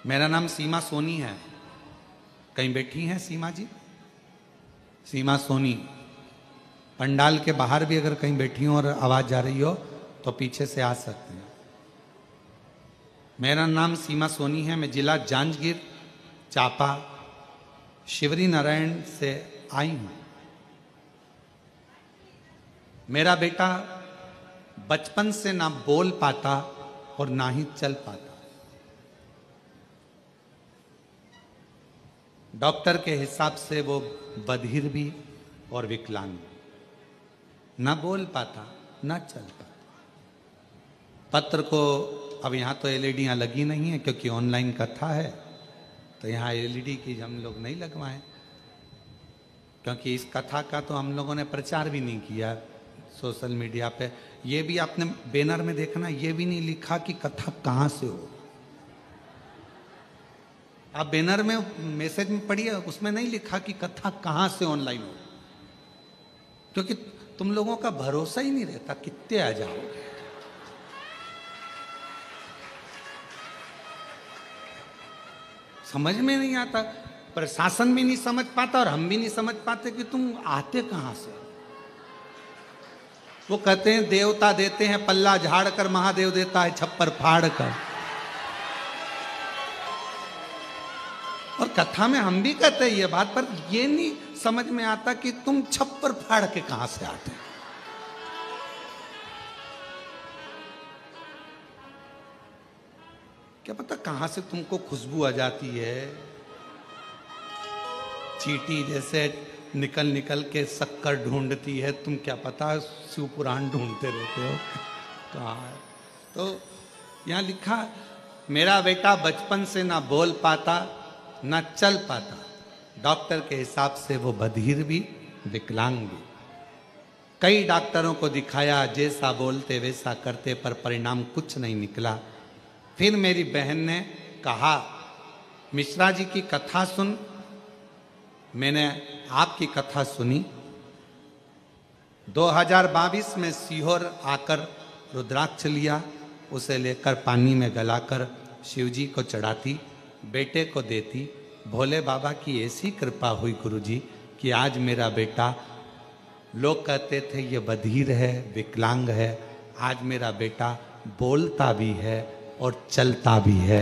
Speaker 1: मेरा नाम सीमा सोनी है, कहीं बैठी हैं सीमा जी? सीमा सोनी, पंडाल के बाहर भी अगर कहीं बैठी हो और आवाज जा रही हो तो पीछे से आ सकते हैं। मेरा नाम सीमा सोनी है, मैं जिला जांजगीर चांपा शिवरी नारायण से आई हूं। मेरा बेटा बचपन से ना बोल पाता और ना ही चल पाता। डॉक्टर के हिसाब से वो बधिर भी और विकलांग, ना बोल पाता ना चल पाता। पत्र को अब यहाँ तो एलईडियाँ लगी नहीं है क्योंकि ऑनलाइन कथा है, तो यहाँ एलईडी की हम लोग नहीं लगवाएं, क्योंकि इस कथा का तो हम लोगों ने प्रचार भी नहीं किया सोशल मीडिया पे। ये भी आपने बैनर में देखना, ये भी नहीं लिखा कि कथा कहाँ से हो। आप बैनर में मैसेज में पढ़िए, उसमें नहीं लिखा कि कथा कहाँ से ऑनलाइन हो, क्योंकि तुम लोगों का भरोसा ही नहीं रहता कितने आ जाओगे। समझ में नहीं आता, प्रशासन भी नहीं समझ पाता और हम भी नहीं समझ पाते कि तुम आते कहाँ से। वो कहते हैं देवता देते हैं पल्ला झाड़ कर, महादेव देता है छप्पर फाड़ कर। और कथा में हम भी कहते हैं ये बात, पर ये नहीं समझ में आता कि तुम छप्पर फाड़ के कहां से आते हो। क्या पता कहां से तुमको खुशबू आ जाती है, चींटी जैसे निकल निकल के शक्कर ढूंढती है, तुम क्या पता शिव पुराण ढूंढते रहते हो कहाँ है। तो यहां लिखा, मेरा बेटा बचपन से ना बोल पाता ना चल पाता, डॉक्टर के हिसाब से वो बधिर भी विकलांग भी। कई डॉक्टरों को दिखाया, जैसा बोलते वैसा करते, पर परिणाम कुछ नहीं निकला। फिर मेरी बहन ने कहा, मिश्रा जी की कथा सुन। मैंने आपकी कथा सुनी। 2022 में सीहोर आकर रुद्राक्ष लिया, उसे लेकर पानी में गलाकर शिव जी को चढ़ाती, बेटे को देती। भोले बाबा की ऐसी कृपा हुई गुरुजी कि आज मेरा बेटा लोग कहते थे ये बधिर है, विकलांग है। आज मेरा बेटा बोलता भी है और चलता भी है।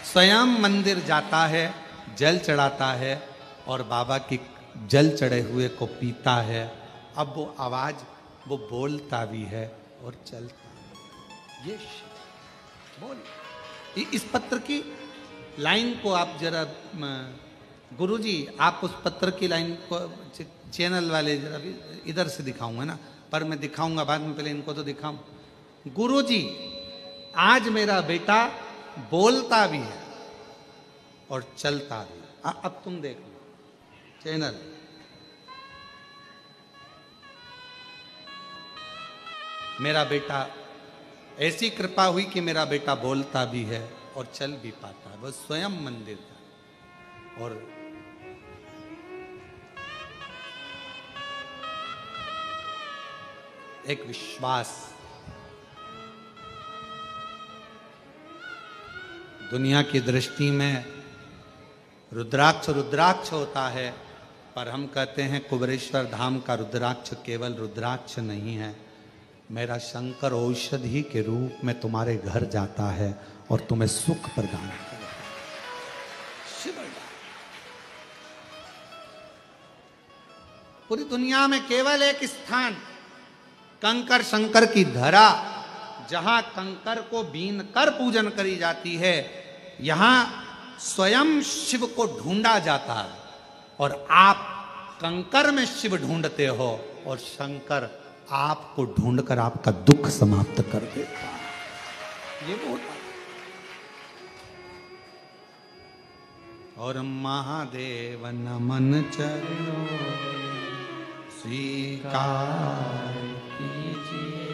Speaker 1: स्वयं मंदिर जाता है, जल चढ़ाता है और बाबा की जल चढ़े हुए को पीता है। अब वो आवाज, वो बोलता भी है और चलता है। ये बोल। इस पत्र की लाइन को आप जरा, गुरुजी आप उस पत्र की लाइन को चैनल वाले जरा इधर से दिखाऊंगा ना, पर मैं दिखाऊंगा बाद में, पहले इनको तो दिखाऊं। गुरुजी आज मेरा बेटा बोलता भी है और चलता भी है। अब तुम देख लो चैनल। मेरा बेटा, ऐसी कृपा हुई कि मेरा बेटा बोलता भी है और चल भी पाता है। वह स्वयं मंदिर था। और एक विश्वास, दुनिया की दृष्टि में रुद्राक्ष रुद्राक्ष होता है, पर हम कहते हैं कुबेरेश्वर धाम का रुद्राक्ष केवल रुद्राक्ष नहीं है। मेरा शंकर औषधि के रूप में तुम्हारे घर जाता है और तुम्हें सुख प्रदान करता है। पूरी दुनिया में केवल एक स्थान, कंकर शंकर की धरा, जहां कंकर को बीन कर पूजन करी जाती है, यहां स्वयं शिव को ढूंढा जाता है। और आप कंकर में शिव ढूंढते हो और शंकर आपको ढूंढकर आपका दुख समाप्त कर देता है। ये बोलता। और महादेव नमन चरणों स्वीकार कीजिए,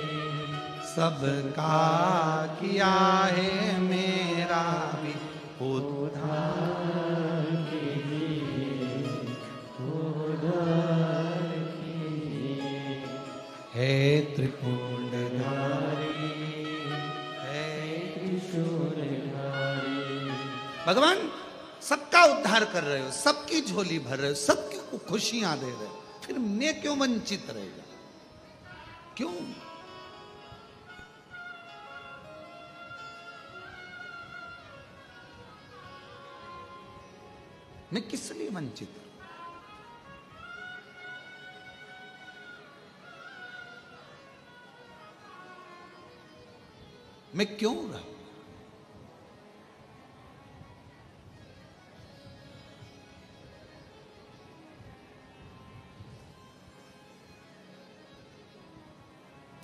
Speaker 1: सबका किया है मेरा भी उद्धार कीजिए, उद्धार कीजिए। हे त्रिपुंडधारी, हे त्रिशूलधारी। भगवान सबका उद्धार कर रहे हो, सबकी झोली भर रहे हो, सबकी को खुशियां दे रहे हो, फिर मैं क्यों वंचित रहेगा? क्यों? मैं किस लिए वंचित हूं? मैं क्यों रहा?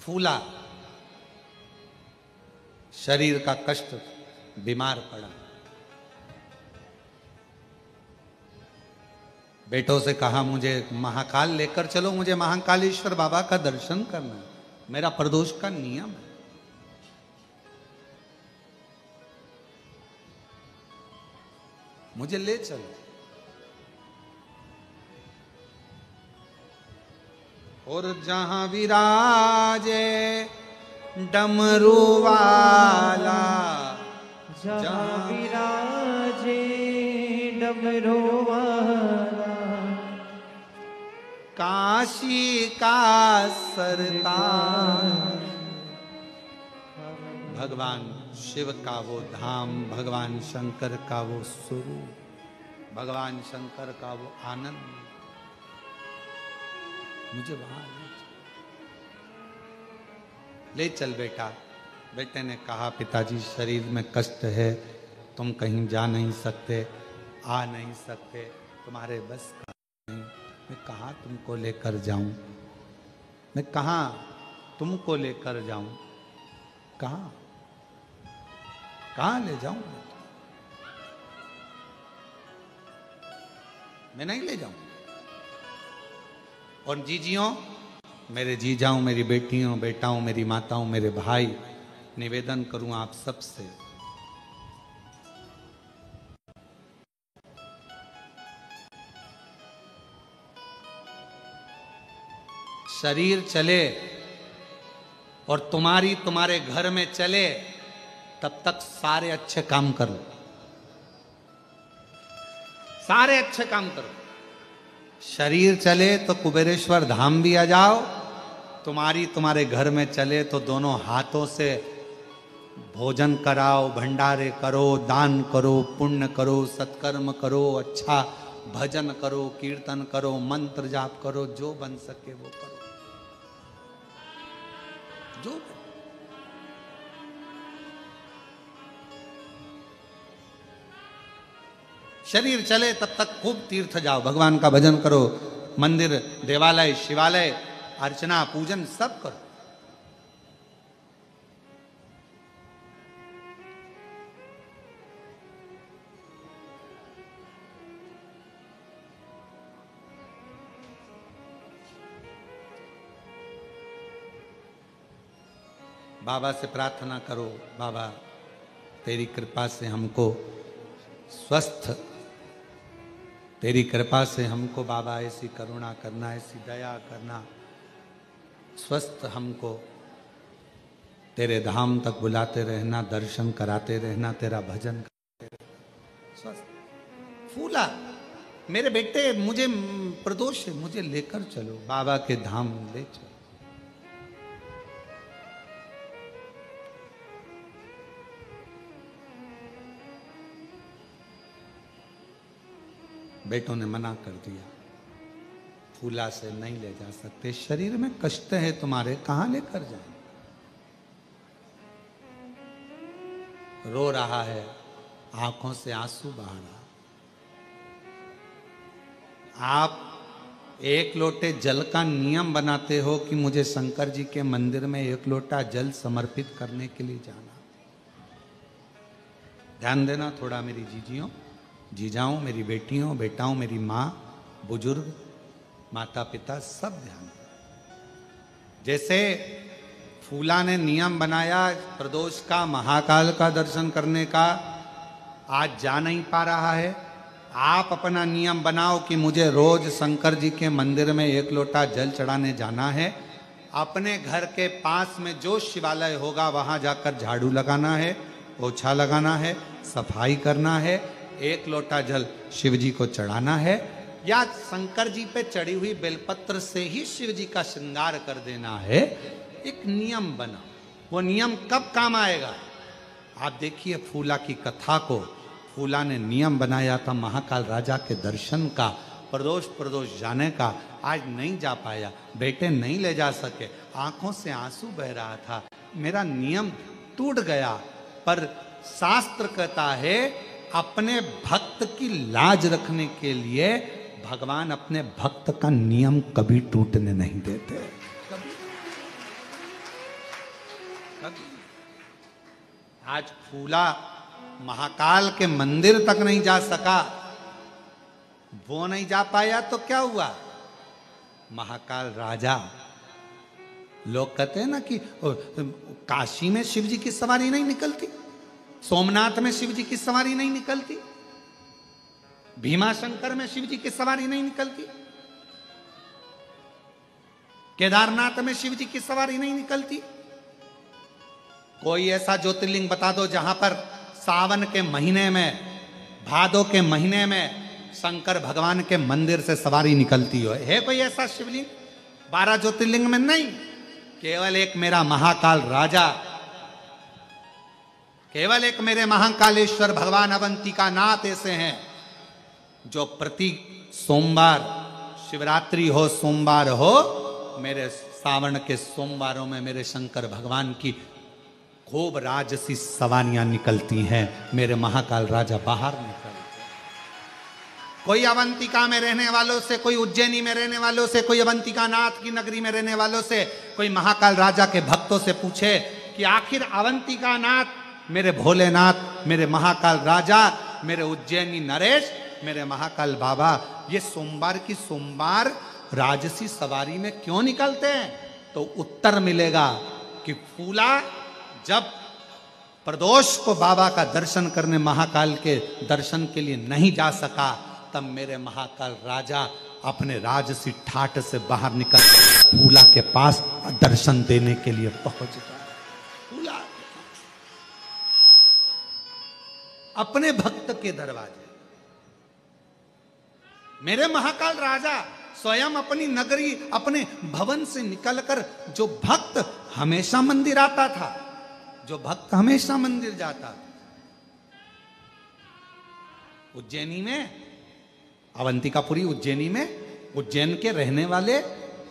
Speaker 1: फूला, शरीर का कष्ट, बीमार पड़ा, बेटों से कहा मुझे महाकाल लेकर चलो, मुझे महाकालेश्वर बाबा का दर्शन करना है, मेरा प्रदोष का नियम है। मुझे ले चलो। और जहां विराजे डमरू वाला,
Speaker 2: जहां विराजे डमरू वाला,
Speaker 1: काशी का सरताज, भगवान शिव का वो धाम, भगवान शंकर का वो स्वरूप, भगवान शंकर का वो आनंद, मुझे वहां ले चल बेटा। बेटे ने कहा पिताजी शरीर में कष्ट है, तुम कहीं जा नहीं सकते, आ नहीं सकते, तुम्हारे बस का नहीं। मैं कहाँ तुमको लेकर जाऊं? मैं कहाँ तुमको लेकर जाऊं? कहाँ कहाँ ले जाऊं? मैं नहीं ले जाऊं। और जीजियों, मेरे जीजाओं, मेरी बेटियों, बेटाओं, मेरी माताओं, मेरे भाई, निवेदन करूं आप सबसे, शरीर चले और तुम्हारे घर में चले, तब तक सारे अच्छे काम करो, सारे अच्छे काम करो। शरीर चले तो कुबेरेश्वर धाम भी आ जाओ, तुम्हारे घर में चले तो दोनों हाथों से भोजन कराओ, भंडारे करो, दान करो, पुण्य करो, सत्कर्म करो, अच्छा भजन करो, कीर्तन करो, मंत्र जाप करो, जो बन सके वो करो, जो बन। शरीर चले तब तक खूब तीर्थ जाओ, भगवान का भजन करो, मंदिर, देवालय, शिवालय, अर्चना, पूजन सब करो। बाबा से प्रार्थना करो, बाबा तेरी कृपा से हमको स्वस्थ, तेरी कृपा से हमको बाबा ऐसी करुणा करना, ऐसी दया करना, स्वस्थ हमको तेरे धाम तक बुलाते रहना, दर्शन कराते रहना, तेरा भजन करते रहना, स्वस्थ फूला। मेरे बेटे मुझे प्रदोष है, मुझे लेकर चलो, बाबा के धाम ले चलो। बेटों ने मना कर दिया, फूला से नहीं ले जा सकते, शरीर में कष्ट है तुम्हारे, कहां लेकर जाए। रो रहा है, आंखों से आंसू बहा रहा। आप एक लोटे जल का नियम बनाते हो कि मुझे शंकर जी के मंदिर में एक लोटा जल समर्पित करने के लिए जाना। ध्यान देना थोड़ा मेरी जीजियों, जीजाओं, मेरी बेटियों, बेटाओं, मेरी माँ, बुजुर्ग, माता पिता, सब ध्यान दें। जैसे फूला ने नियम बनाया प्रदोष का, महाकाल का दर्शन करने का, आज जा नहीं पा रहा है, आप अपना नियम बनाओ कि मुझे रोज शंकर जी के मंदिर में एक लोटा जल चढ़ाने जाना है। अपने घर के पास में जो शिवालय होगा वहां जाकर झाड़ू लगाना है, पोछा लगाना है, सफाई करना है, एक लोटा जल शिव जी को चढ़ाना है, या शंकर जी पे चढ़ी हुई बेलपत्र से ही शिव जी का श्रृंगार कर देना है। एक नियम बना, वो नियम कब काम आएगा? आप देखिए फूला की कथा को, फूला ने नियम बनाया था महाकाल राजा के दर्शन का, प्रदोष जाने का, आज नहीं जा पाया, बेटे नहीं ले जा सके, आंखों से आंसू बह रहा था, मेरा नियम टूट गया। पर शास्त्र कहता है अपने भक्त की लाज रखने के लिए भगवान अपने भक्त का नियम कभी टूटने नहीं देते, कभी। आज फूला महाकाल के मंदिर तक नहीं जा सका, वो नहीं जा पाया तो क्या हुआ? महाकाल राजा, लोग कहते हैं ना कि काशी में शिव जी की सवारी नहीं निकलती, सोमनाथ में शिव जी की सवारी नहीं निकलती, भीमाशंकर में शिव जी की सवारी नहीं निकलती, केदारनाथ में शिव जी की सवारी नहीं निकलती। कोई ऐसा ज्योतिर्लिंग बता दो जहां पर सावन के महीने में, भादो के महीने में शंकर भगवान के मंदिर से सवारी निकलती हो। है कोई ऐसा शिवलिंग 12 ज्योतिर्लिंग में? नहीं, केवल एक मेरा महाकाल राजा, केवल एक मेरे महाकालेश्वर भगवान अवंतिका नाथ ऐसे हैं जो प्रति सोमवार, शिवरात्रि हो, सोमवार हो, मेरे सावन के सोमवारों में मेरे शंकर भगवान की खूब राजसी सवारियां निकलती हैं, मेरे महाकाल राजा बाहर निकलते। कोई अवंतिका में रहने वालों से, कोई उज्जैनी में रहने वालों से, कोई अवंतिका नाथ की नगरी में रहने वालों से, कोई महाकाल राजा के भक्तों से पूछे कि आखिर अवंतिका नाथ, मेरे भोलेनाथ, मेरे महाकाल राजा, मेरे उज्जैनी नरेश, मेरे महाकाल बाबा, ये सोमवार की सोमवार राजसी सवारी में क्यों निकलते हैं? तो उत्तर मिलेगा कि फूला जब प्रदोष को बाबा का दर्शन करने, महाकाल के दर्शन के लिए नहीं जा सका, तब मेरे महाकाल राजा अपने राजसी ठाट से बाहर निकल फूला के पास दर्शन देने के लिए पहुंच गया। फूला अपने भक्त के दरवाजे। मेरे महाकाल राजा स्वयं अपनी नगरी अपने भवन से निकलकर जो भक्त हमेशा मंदिर आता था, जो भक्त हमेशा मंदिर जाता, उज्जैनी में, अवंतिकापुरी उज्जैनी में, उज्जैन के रहने वाले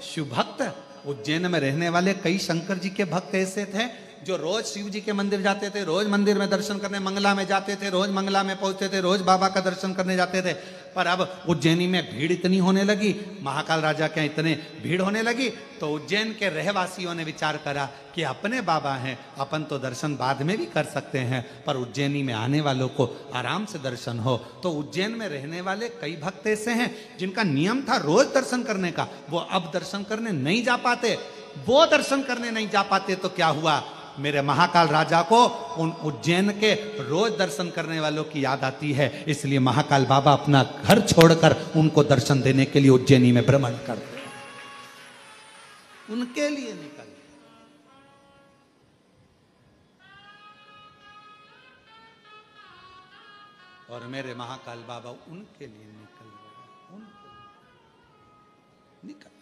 Speaker 1: शिव भक्त, उज्जैन में रहने वाले कई शंकर जी के भक्त ऐसे थे जो रोज शिव जी के मंदिर जाते थे, रोज मंदिर में दर्शन करने मंगला में जाते थे, रोज मंगला में पहुंचते थे, रोज बाबा का दर्शन करने जाते थे। पर अब उज्जैनी में भीड़ इतनी होने लगी, महाकाल राजा के इतने भीड़ होने लगी, तो उज्जैन के रहवासियों ने विचार करा कि अपने बाबा हैं, अपन तो दर्शन बाद में भी कर सकते हैं, पर उज्जैनी में आने वालों को आराम से दर्शन हो। तो उज्जैन में रहने वाले कई भक्त ऐसे हैं जिनका नियम था रोज दर्शन करने का, वो अब दर्शन करने नहीं जा पाते। वो दर्शन करने नहीं जा पाते तो क्या हुआ, मेरे महाकाल राजा को उन उज्जैन के रोज दर्शन करने वालों की याद आती है, इसलिए महाकाल बाबा अपना घर छोड़कर उनको दर्शन देने के लिए उज्जैनी में भ्रमण करते हैं, उनके लिए निकल। और मेरे महाकाल बाबा उनके लिए निकल रहे, उनके लिए निकल।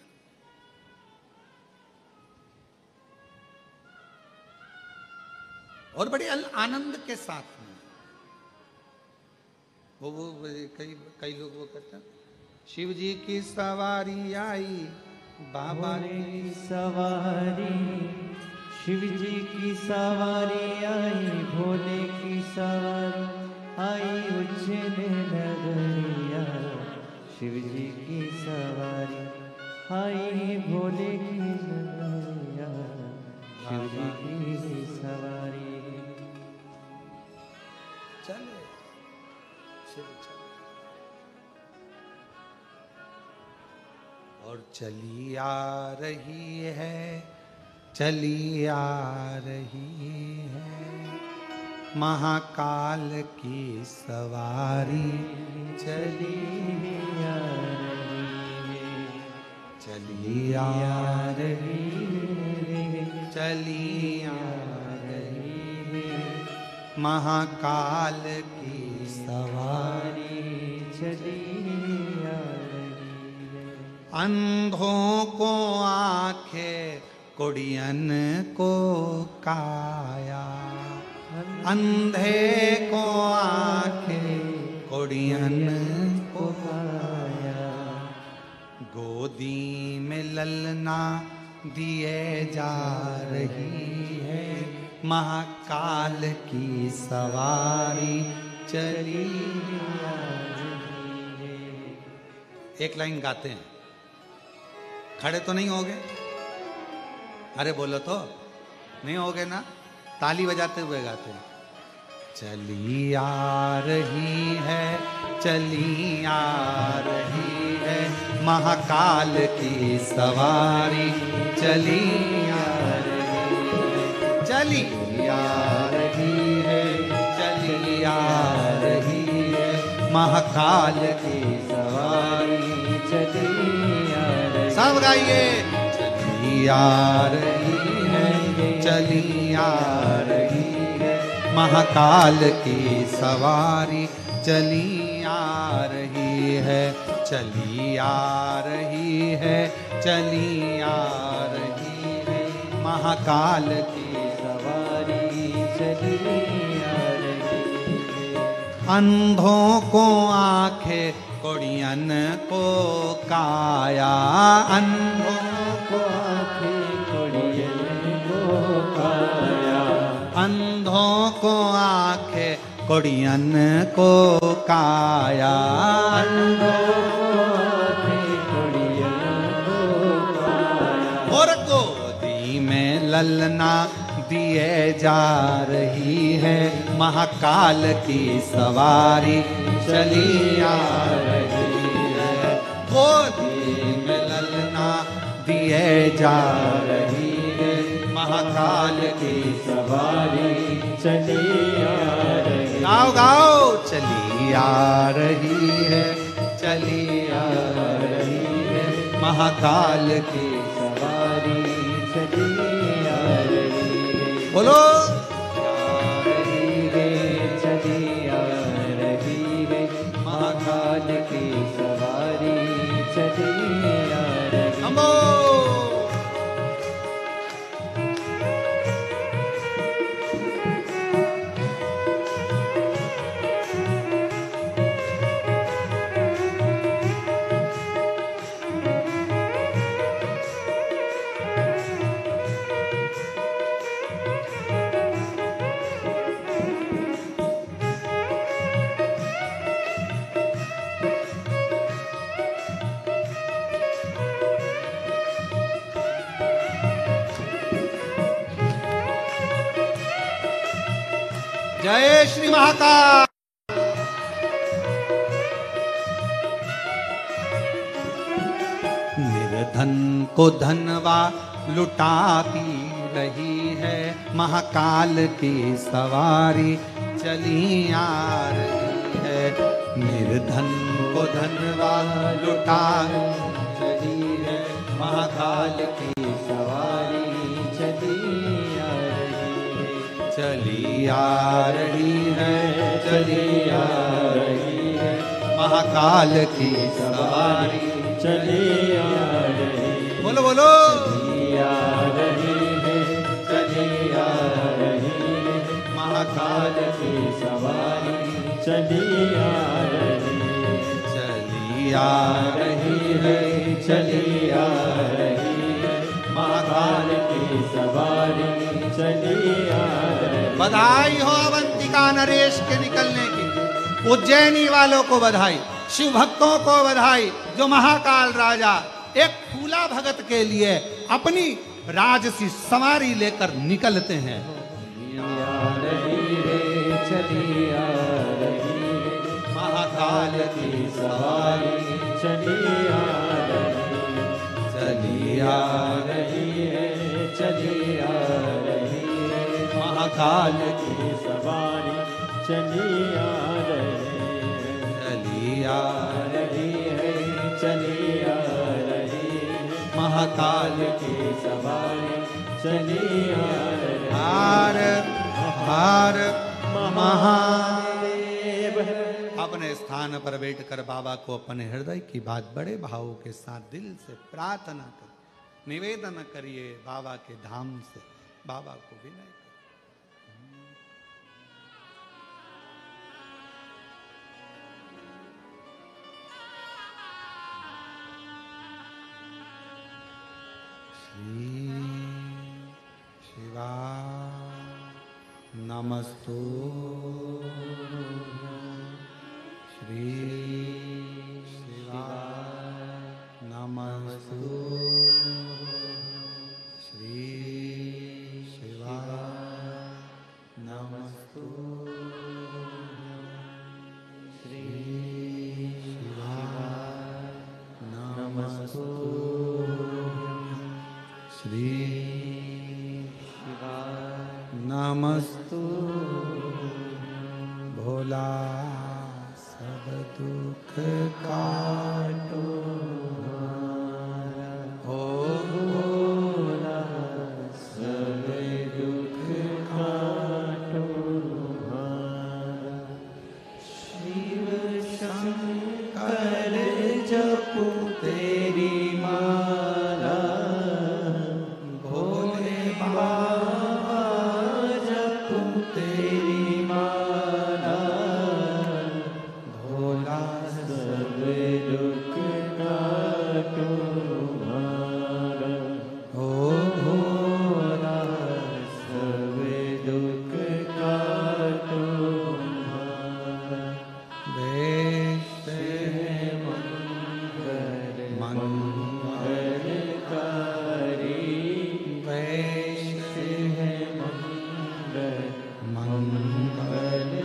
Speaker 1: और बड़े आनंद के साथ में वो कई लोग वो कहते हैं, शिव जी की सवारी आई, बाबा की
Speaker 2: सवारी, शिव जी की सवारी आई, भोले की सवारी आई, उज्जैन नगरिया, शिव जी की सवारी आई, भोले की नगरिया, शिव जी की सवारी
Speaker 1: चले, शिव चले। और चली आ रही है, चली आ रही है, महाकाल की सवारी चली आ रही है, चली आ रही है, चली आ रही है, महाकाल की सवारी
Speaker 2: चली आ रही है।
Speaker 1: अंधों को आंखें, कुड़ियन को काया, अंधे को आंखें, कुड़ियन को काया, गोदी में ललना दिए जा रही है, महाकाल की सवारी चली आ रही है। एक लाइन गाते हैं, खड़े तो नहीं होगे, अरे बोलो तो नहीं होगे ना, ताली बजाते हुए गाते हैं। चली आ रही है, चली आ रही है, महाकाल की सवारी चली आ रही है, चली आ रही है, चली आ रही है, महाकाल की सवारी चली आ रही है। सब गाइए, चली आ रही है, चली आ रही है, महाकाल की सवारी चली आ रही है, चली आ रही है, चली आ रही है, महाकाल की सवारी चली आ रही है। अंधों को आंखें, कुड़ियन को काया, अंधों को आंखें, कुड़ियन को काया, अंधों को आंखें, कुड़ियन को काया, अंधों को आंखें, कुड़ियन को काया, और गोदी में ललना दिए जा रही है, महाकाल की सवारी चली आ रही है, गोदी में ललना दिए जा रही है, महाकाल की सवारी चली आ रही है। गाओ गाओ, चली आ रही है, चली आ रही है, महाकाल की सवारी चली आ रही है। बोलो, आ रही है, चली आ रही है, महाकाल की सवारी
Speaker 2: चली आ रही
Speaker 1: नमो जय श्री महाकाल। निर्धन को धनवा लुटाती रही है, महाकाल की सवारी चली आ रही है। निर्धन को धनवा लुटा
Speaker 2: चली है, महाकाल की सवारी चली आ रही है,
Speaker 1: चली आ रही है, महाकाल की सवारी
Speaker 2: चली आ रही है।
Speaker 1: बोलो बोलो।
Speaker 2: चली आ रही है, चली आ रही है, महाकाल की सवारी चली आ रही है।
Speaker 1: चली आ रही है,
Speaker 2: चली आ रही है, महाकाल की सवारी चली आ रही है।
Speaker 1: बधाई हो अवंतिका नरेश के निकलने की, उज्जैनी वालों को बधाई, शिव भक्तों को बधाई, जो महाकाल राजा एक फूला भगत के लिए अपनी राजसी सवारी लेकर निकलते हैं।
Speaker 2: आ रही है, चली आ रही है, महाकाल की सवारी चली आ रही है। चली आ रही है, चली आ रही है, महाकाल की सवारी चली आ रही है।
Speaker 1: चली आ
Speaker 2: रही है, चली आ रही है, महाकाल की सवारी चली आ रही है।
Speaker 1: हार हार
Speaker 2: महादेव।
Speaker 1: अपने स्थान पर बैठकर बाबा को अपने हृदय की बात बड़े भावों के साथ दिल से प्रार्थना कर निवेदन करिए बाबा के धाम से, बाबा को विनय करिए। श्री शिवा नमस्तु, श्री शिवा नमस्तु, श्री शिवा नमस्तु, श्री शिवा नमस्तु, श्री शिवा नमस्तु। भोला सब दुख काटो, ओ
Speaker 2: भोला सब दुख काटो हमारा। शिव शंकर जपो तेरी माला, भोले बाबा जपो तेरी माला। भोला सब दुख काटो हमारा,
Speaker 1: ओ
Speaker 2: भोला सब दुख काटो हमारा।
Speaker 1: वेश
Speaker 2: मंगल
Speaker 1: मंगलकारी, वेश
Speaker 2: है मंगल
Speaker 1: मंगलकारी,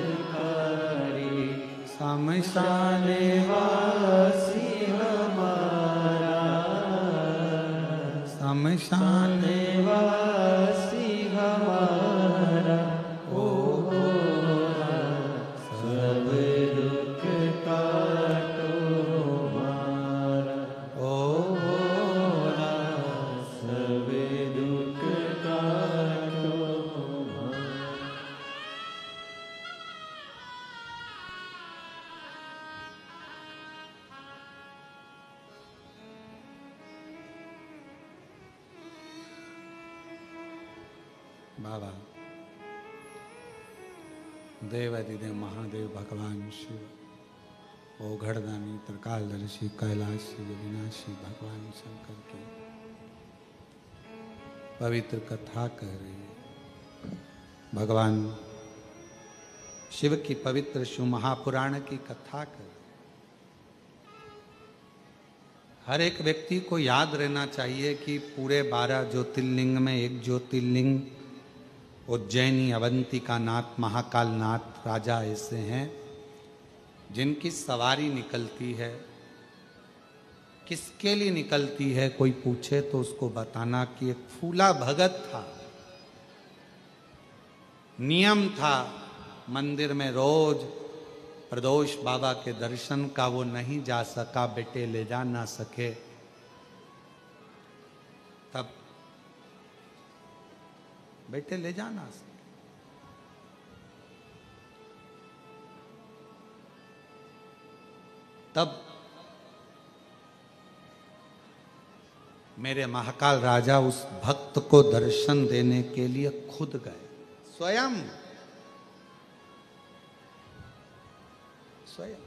Speaker 1: शमशान
Speaker 2: वासी हमारा,
Speaker 1: शमशान
Speaker 2: वासी हमारा। ओ भोला सब दुख काटो हमारा,
Speaker 1: ओ
Speaker 2: भोला सब दुख काटो हमारा।
Speaker 1: बाबा देव अधिदेव महादेव भगवान शिव ओघड़दानी त्रिकालदर्शी कैलाशी विनाशी भगवान शंकर की पवित्र कथा कह रही है। भगवान शिव की पवित्र शिव महापुराण की कथा कर। हर एक व्यक्ति को याद रहना चाहिए कि पूरे 12 ज्योतिर्लिंग में एक ज्योतिर्लिंग उज्जैनी अवंतिका नाथ महाकाल नाथ राजा ऐसे हैं जिनकी सवारी निकलती है। किसके लिए निकलती है कोई पूछे तो उसको बताना कि एक फूला भगत था, नियम था मंदिर में रोज प्रदोष बाबा के दर्शन का, वो नहीं जा सका, बेटे ले जा ना सके। तब बेटे ले जा ना सके, तब मेरे महाकाल राजा उस भक्त को दर्शन देने के लिए खुद गए, स्वयं स्वयं।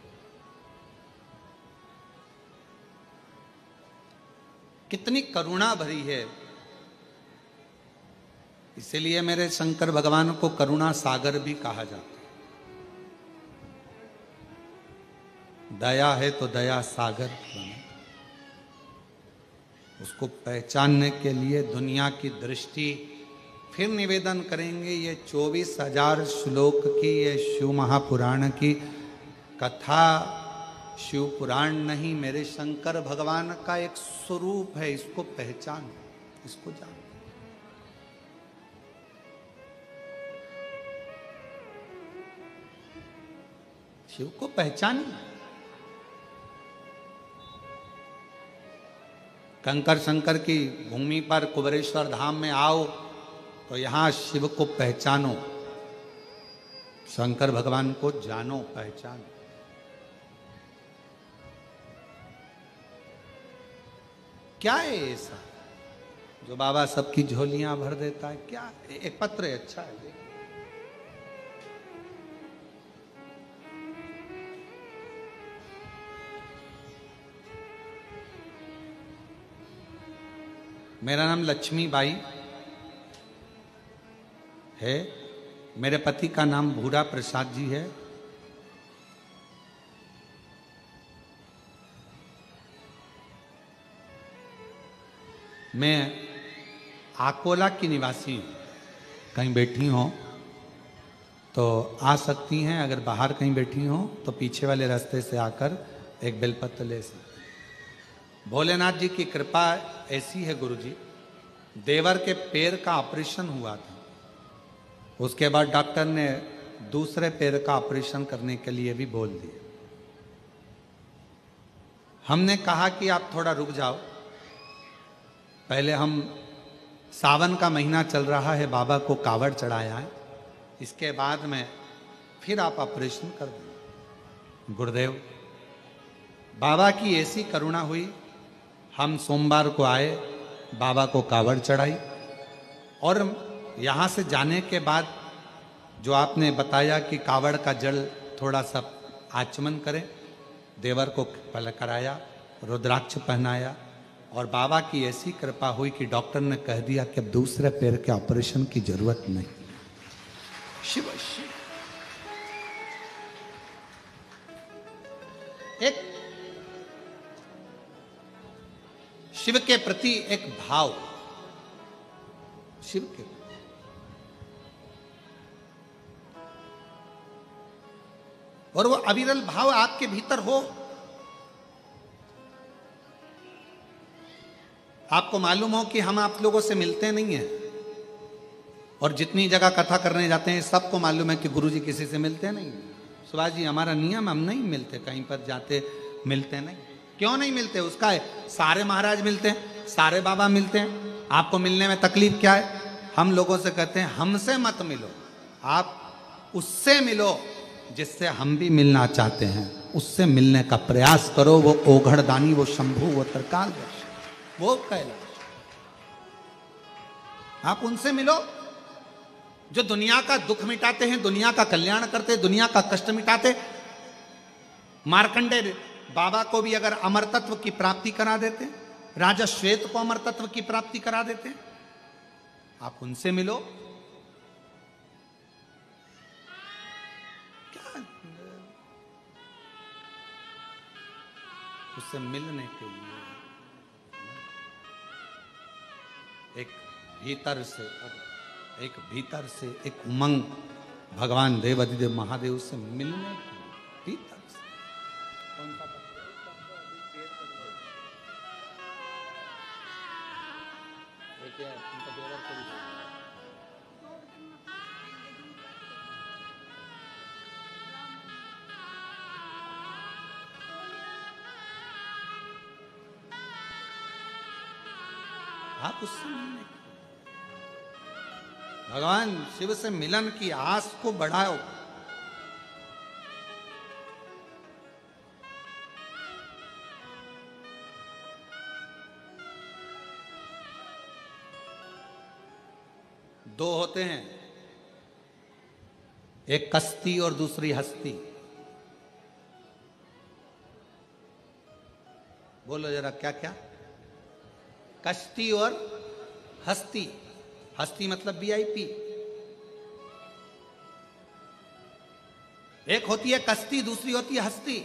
Speaker 1: कितनी करुणा भरी है। इसलिए मेरे शंकर भगवान को करुणा सागर भी कहा जाता है। दया है तो दया सागर बने। उसको पहचानने के लिए दुनिया की दृष्टि फिर निवेदन करेंगे। ये 24,000 श्लोक की ये शिव महापुराण की कथा शिव पुराण नहीं, मेरे शंकर भगवान का एक स्वरूप है। इसको पहचान, इसको जान। शिव को पहचानिए। कंकर शंकर की भूमि पर कुबेरेश्वर धाम में आओ तो यहां शिव को पहचानो, शंकर भगवान को जानो, पहचानो। क्या है ऐसा जो बाबा सबकी झोलियां भर देता है? क्या एक पत्र है, अच्छा है। मेरा नाम लक्ष्मी बाई है। मेरे पति का नाम भूरा प्रसाद जी है। मैं आकोला की निवासी हूँ। कहीं बैठी हो तो आ सकती हैं, अगर बाहर कहीं बैठी हो तो पीछे वाले रास्ते से आकर एक बेलपत्र ले सकती। भोलेनाथ जी की कृपा ऐसी है गुरुजी, देवर के पैर का ऑपरेशन हुआ था। उसके बाद डॉक्टर ने दूसरे पैर का ऑपरेशन करने के लिए भी बोल दिया। हमने कहा कि आप थोड़ा रुक जाओ, पहले हम सावन का महीना चल रहा है, बाबा को कावड़ चढ़ाया है, इसके बाद में फिर आप ऑपरेशन कर दें। गुरुदेव बाबा की ऐसी करुणा हुई, हम सोमवार को आए, बाबा को कावड़ चढ़ाई और यहाँ से जाने के बाद जो आपने बताया कि कावड़ का जल थोड़ा सा आचमन करें, देवर को पल कराया, रुद्राक्ष पहनाया और बाबा की ऐसी कृपा हुई कि डॉक्टर ने कह दिया कि अब दूसरे पैर के ऑपरेशन की जरूरत नहीं। शिव शिव। एक शिव के प्रति एक भाव, शिव के और वो अविरल भाव आपके भीतर हो। आपको मालूम हो कि हम आप लोगों से मिलते नहीं हैं और जितनी जगह कथा करने जाते हैं सबको मालूम है कि गुरुजी किसी से मिलते नहीं। सुभाष जी हमारा नियम, हम नहीं मिलते, कहीं पर जाते मिलते नहीं। क्यों नहीं मिलते? उसका है, सारे महाराज मिलते हैं, सारे बाबा मिलते हैं, आपको मिलने में तकलीफ क्या है? हम लोगों से कहते हैं हमसे मत मिलो, आप उससे मिलो जिससे हम भी मिलना चाहते हैं, उससे मिलने का प्रयास करो। वो ओघड़दानी, वो शंभू, वो त्रिकालदर्शी, वो कैलाश, आप उनसे मिलो। जो दुनिया का दुख मिटाते हैं, दुनिया का कल्याण करते, दुनिया का कष्ट मिटाते। मार्कंडेय बाबा को भी अगर अमर तत्व की प्राप्ति करा देते, राजा श्वेत को अमर तत्व की प्राप्ति करा देते, आप उनसे मिलो। क्या उससे मिलने के लिए एक भीतर से एक उमंग, भगवान देवाधिदेव महादेव से मिलने के लिए भीतर से। कौन सा आप उससे मिलने, भगवान शिव से मिलन की आस को बढ़ाओ। दो होते हैं, एक कश्ती और दूसरी हस्ती। बोलो जरा क्या क्या? कश्ती और हस्ती। हस्ती मतलब VIP। एक होती है कश्ती, दूसरी होती है हस्ती,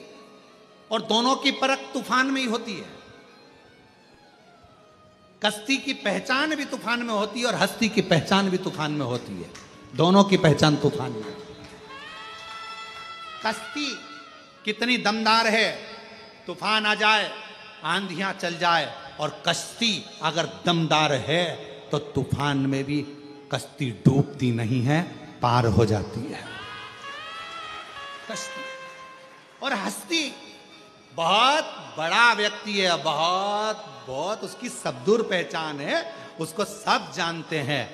Speaker 1: और दोनों की परख तूफान में ही होती है। कश्ती की पहचान भी तूफान में होती है और हस्ती की पहचान भी तूफान में होती है। दोनों की पहचान तूफान में। कश्ती कितनी दमदार है, तूफान आ जाए, आंधियां चल जाए, और कश्ती अगर दमदार है तो तूफान में भी कश्ती डूबती नहीं है, पार हो जाती है कश्ती। और हस्ती बहुत बड़ा व्यक्ति है, बहुत बहुत उसकी सब दूर पहचान है, उसको सब जानते हैं।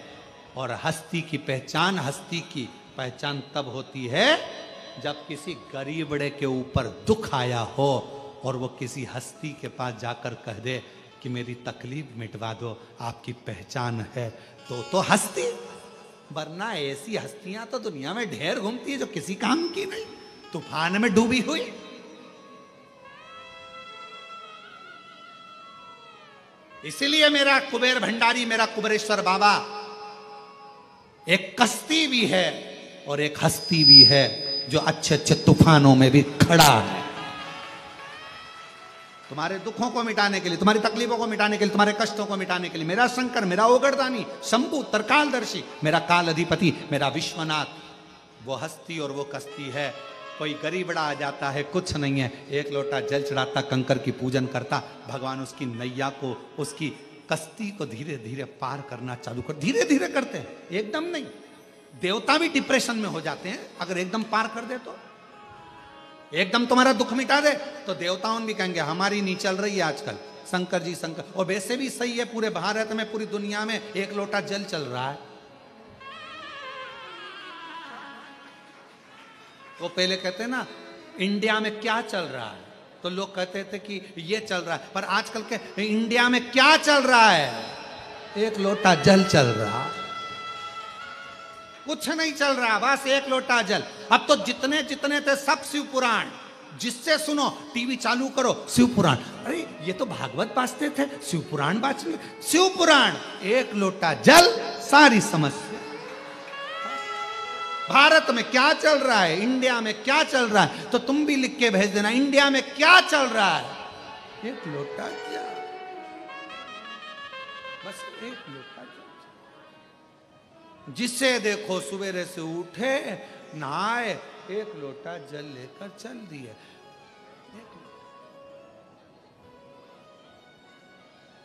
Speaker 1: और हस्ती की पहचान तब होती है जब किसी गरीबड़े के ऊपर दुख आया हो और वो किसी हस्ती के पास जाकर कह दे कि मेरी तकलीफ मिटवा दो, आपकी पहचान है, तो हस्ती। वरना ऐसी हस्तियां तो दुनिया में ढेर घूमती है जो किसी काम की नहीं, तूफान में डूबी हुई। इसीलिए मेरा कुबेर भंडारी, मेरा कुबेरेश्वर बाबा एक कश्ती भी है और एक हस्ती भी है, जो अच्छे अच्छे तूफानों में भी खड़ा है। तुम्हारे दुखों को मिटाने के लिए, तुम्हारी तकलीफों को मिटाने के लिए, तुम्हारे कष्टों को मिटाने के लिए मेरा शंकर, मेरा ओगरदानी, शंभु, तरकालदर्शी, मेरा काल अधिपति, मेरा विश्वनाथ, वो हस्ती और वो कश्ती है। कोई गरीबड़ा आ जाता है, कुछ नहीं है, एक लोटा जल चढ़ाता, कंकर की पूजन करता, भगवान उसकी नैया को, उसकी कश्ती को धीरे धीरे पार करना चालू कर। धीरे धीरे करते हैं, एकदम नहीं। देवता भी डिप्रेशन में हो जाते हैं अगर एकदम पार कर दे तो। एकदम तुम्हारा दुख मिटा दे तो देवताओं भी कहेंगे हमारी नहीं चल रही है आजकल, शंकर जी शंकर। और वैसे भी सही है, पूरे भारत में, पूरी दुनिया में एक लोटा जल चल रहा है। वो पहले कहते हैं ना इंडिया में क्या चल रहा है, तो लोग कहते थे कि ये चल रहा है, पर आजकल के इंडिया में क्या चल रहा है? एक लोटा जल चल रहा, कुछ नहीं चल रहा, बस एक लोटा जल। अब तो जितने जितने थे सब शिव पुराण, जिससे सुनो, टीवी चालू करो शिव पुराण। अरे ये तो भागवत बाजते थे, शिव पुराण बाजने, शिव पुराण, एक लोटा जल, सारी समस्या। भारत में क्या चल रहा है, इंडिया में क्या चल रहा है, तो तुम भी लिख के भेज देना, इंडिया में क्या चल रहा है? एक लोटा जल, बस एक लोटा जल। जिसे देखो सवेरे से उठे, नहाए, एक लोटा जल लेकर चल दिए।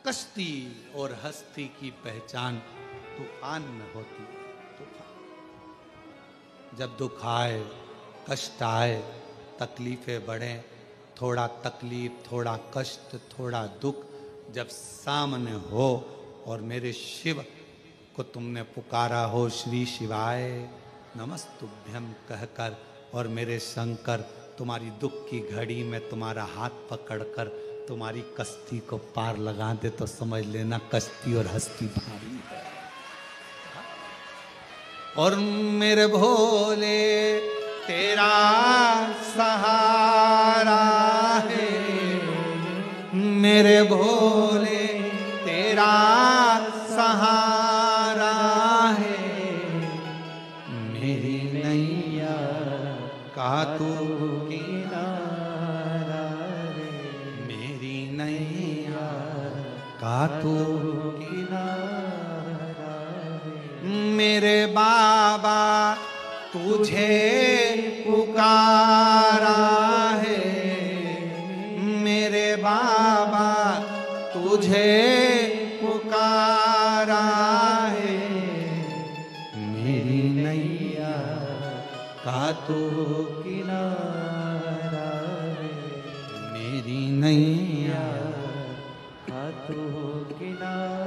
Speaker 1: कश्ती और हस्ती की पहचान तूफान में होती है। जब दुख आए, कष्ट आए, तकलीफें बढ़े, थोड़ा तकलीफ, थोड़ा कष्ट, थोड़ा दुख जब सामने हो और मेरे शिव को तुमने पुकारा हो, श्री शिवाय नमस्तुभ्यम कहकर, और मेरे शंकर तुम्हारी दुख की घड़ी में तुम्हारा हाथ पकड़कर तुम्हारी कश्ती को पार लगा दे, तो समझ लेना कश्ती और हस्ती भारी है। और मेरे भोले तेरा सहारा है, मेरे भोले तेरा सहारा है, मेरी नैया का तू किनारा रे, मेरी नैया का तू किनारा रे। मेरे बाबा तुझे पुकारा है, मेरे बाबा तुझे पुकारा है, मेरी नैया का तू किनारा रे, मेरी नैया का तू किनारा।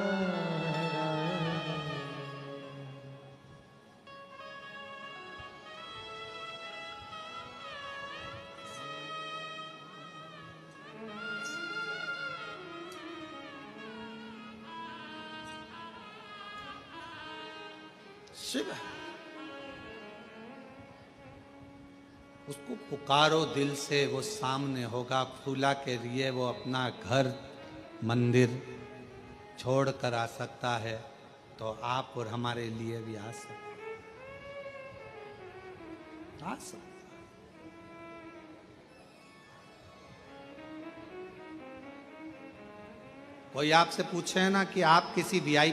Speaker 1: शिव उसको पुकारो दिल से, वो सामने होगा। फूला के लिए वो अपना घर मंदिर छोड़ कर आ सकता है, तो आप और हमारे लिए भी आ सकता। कोई आपसे पूछे ना कि आप किसी वीआईपी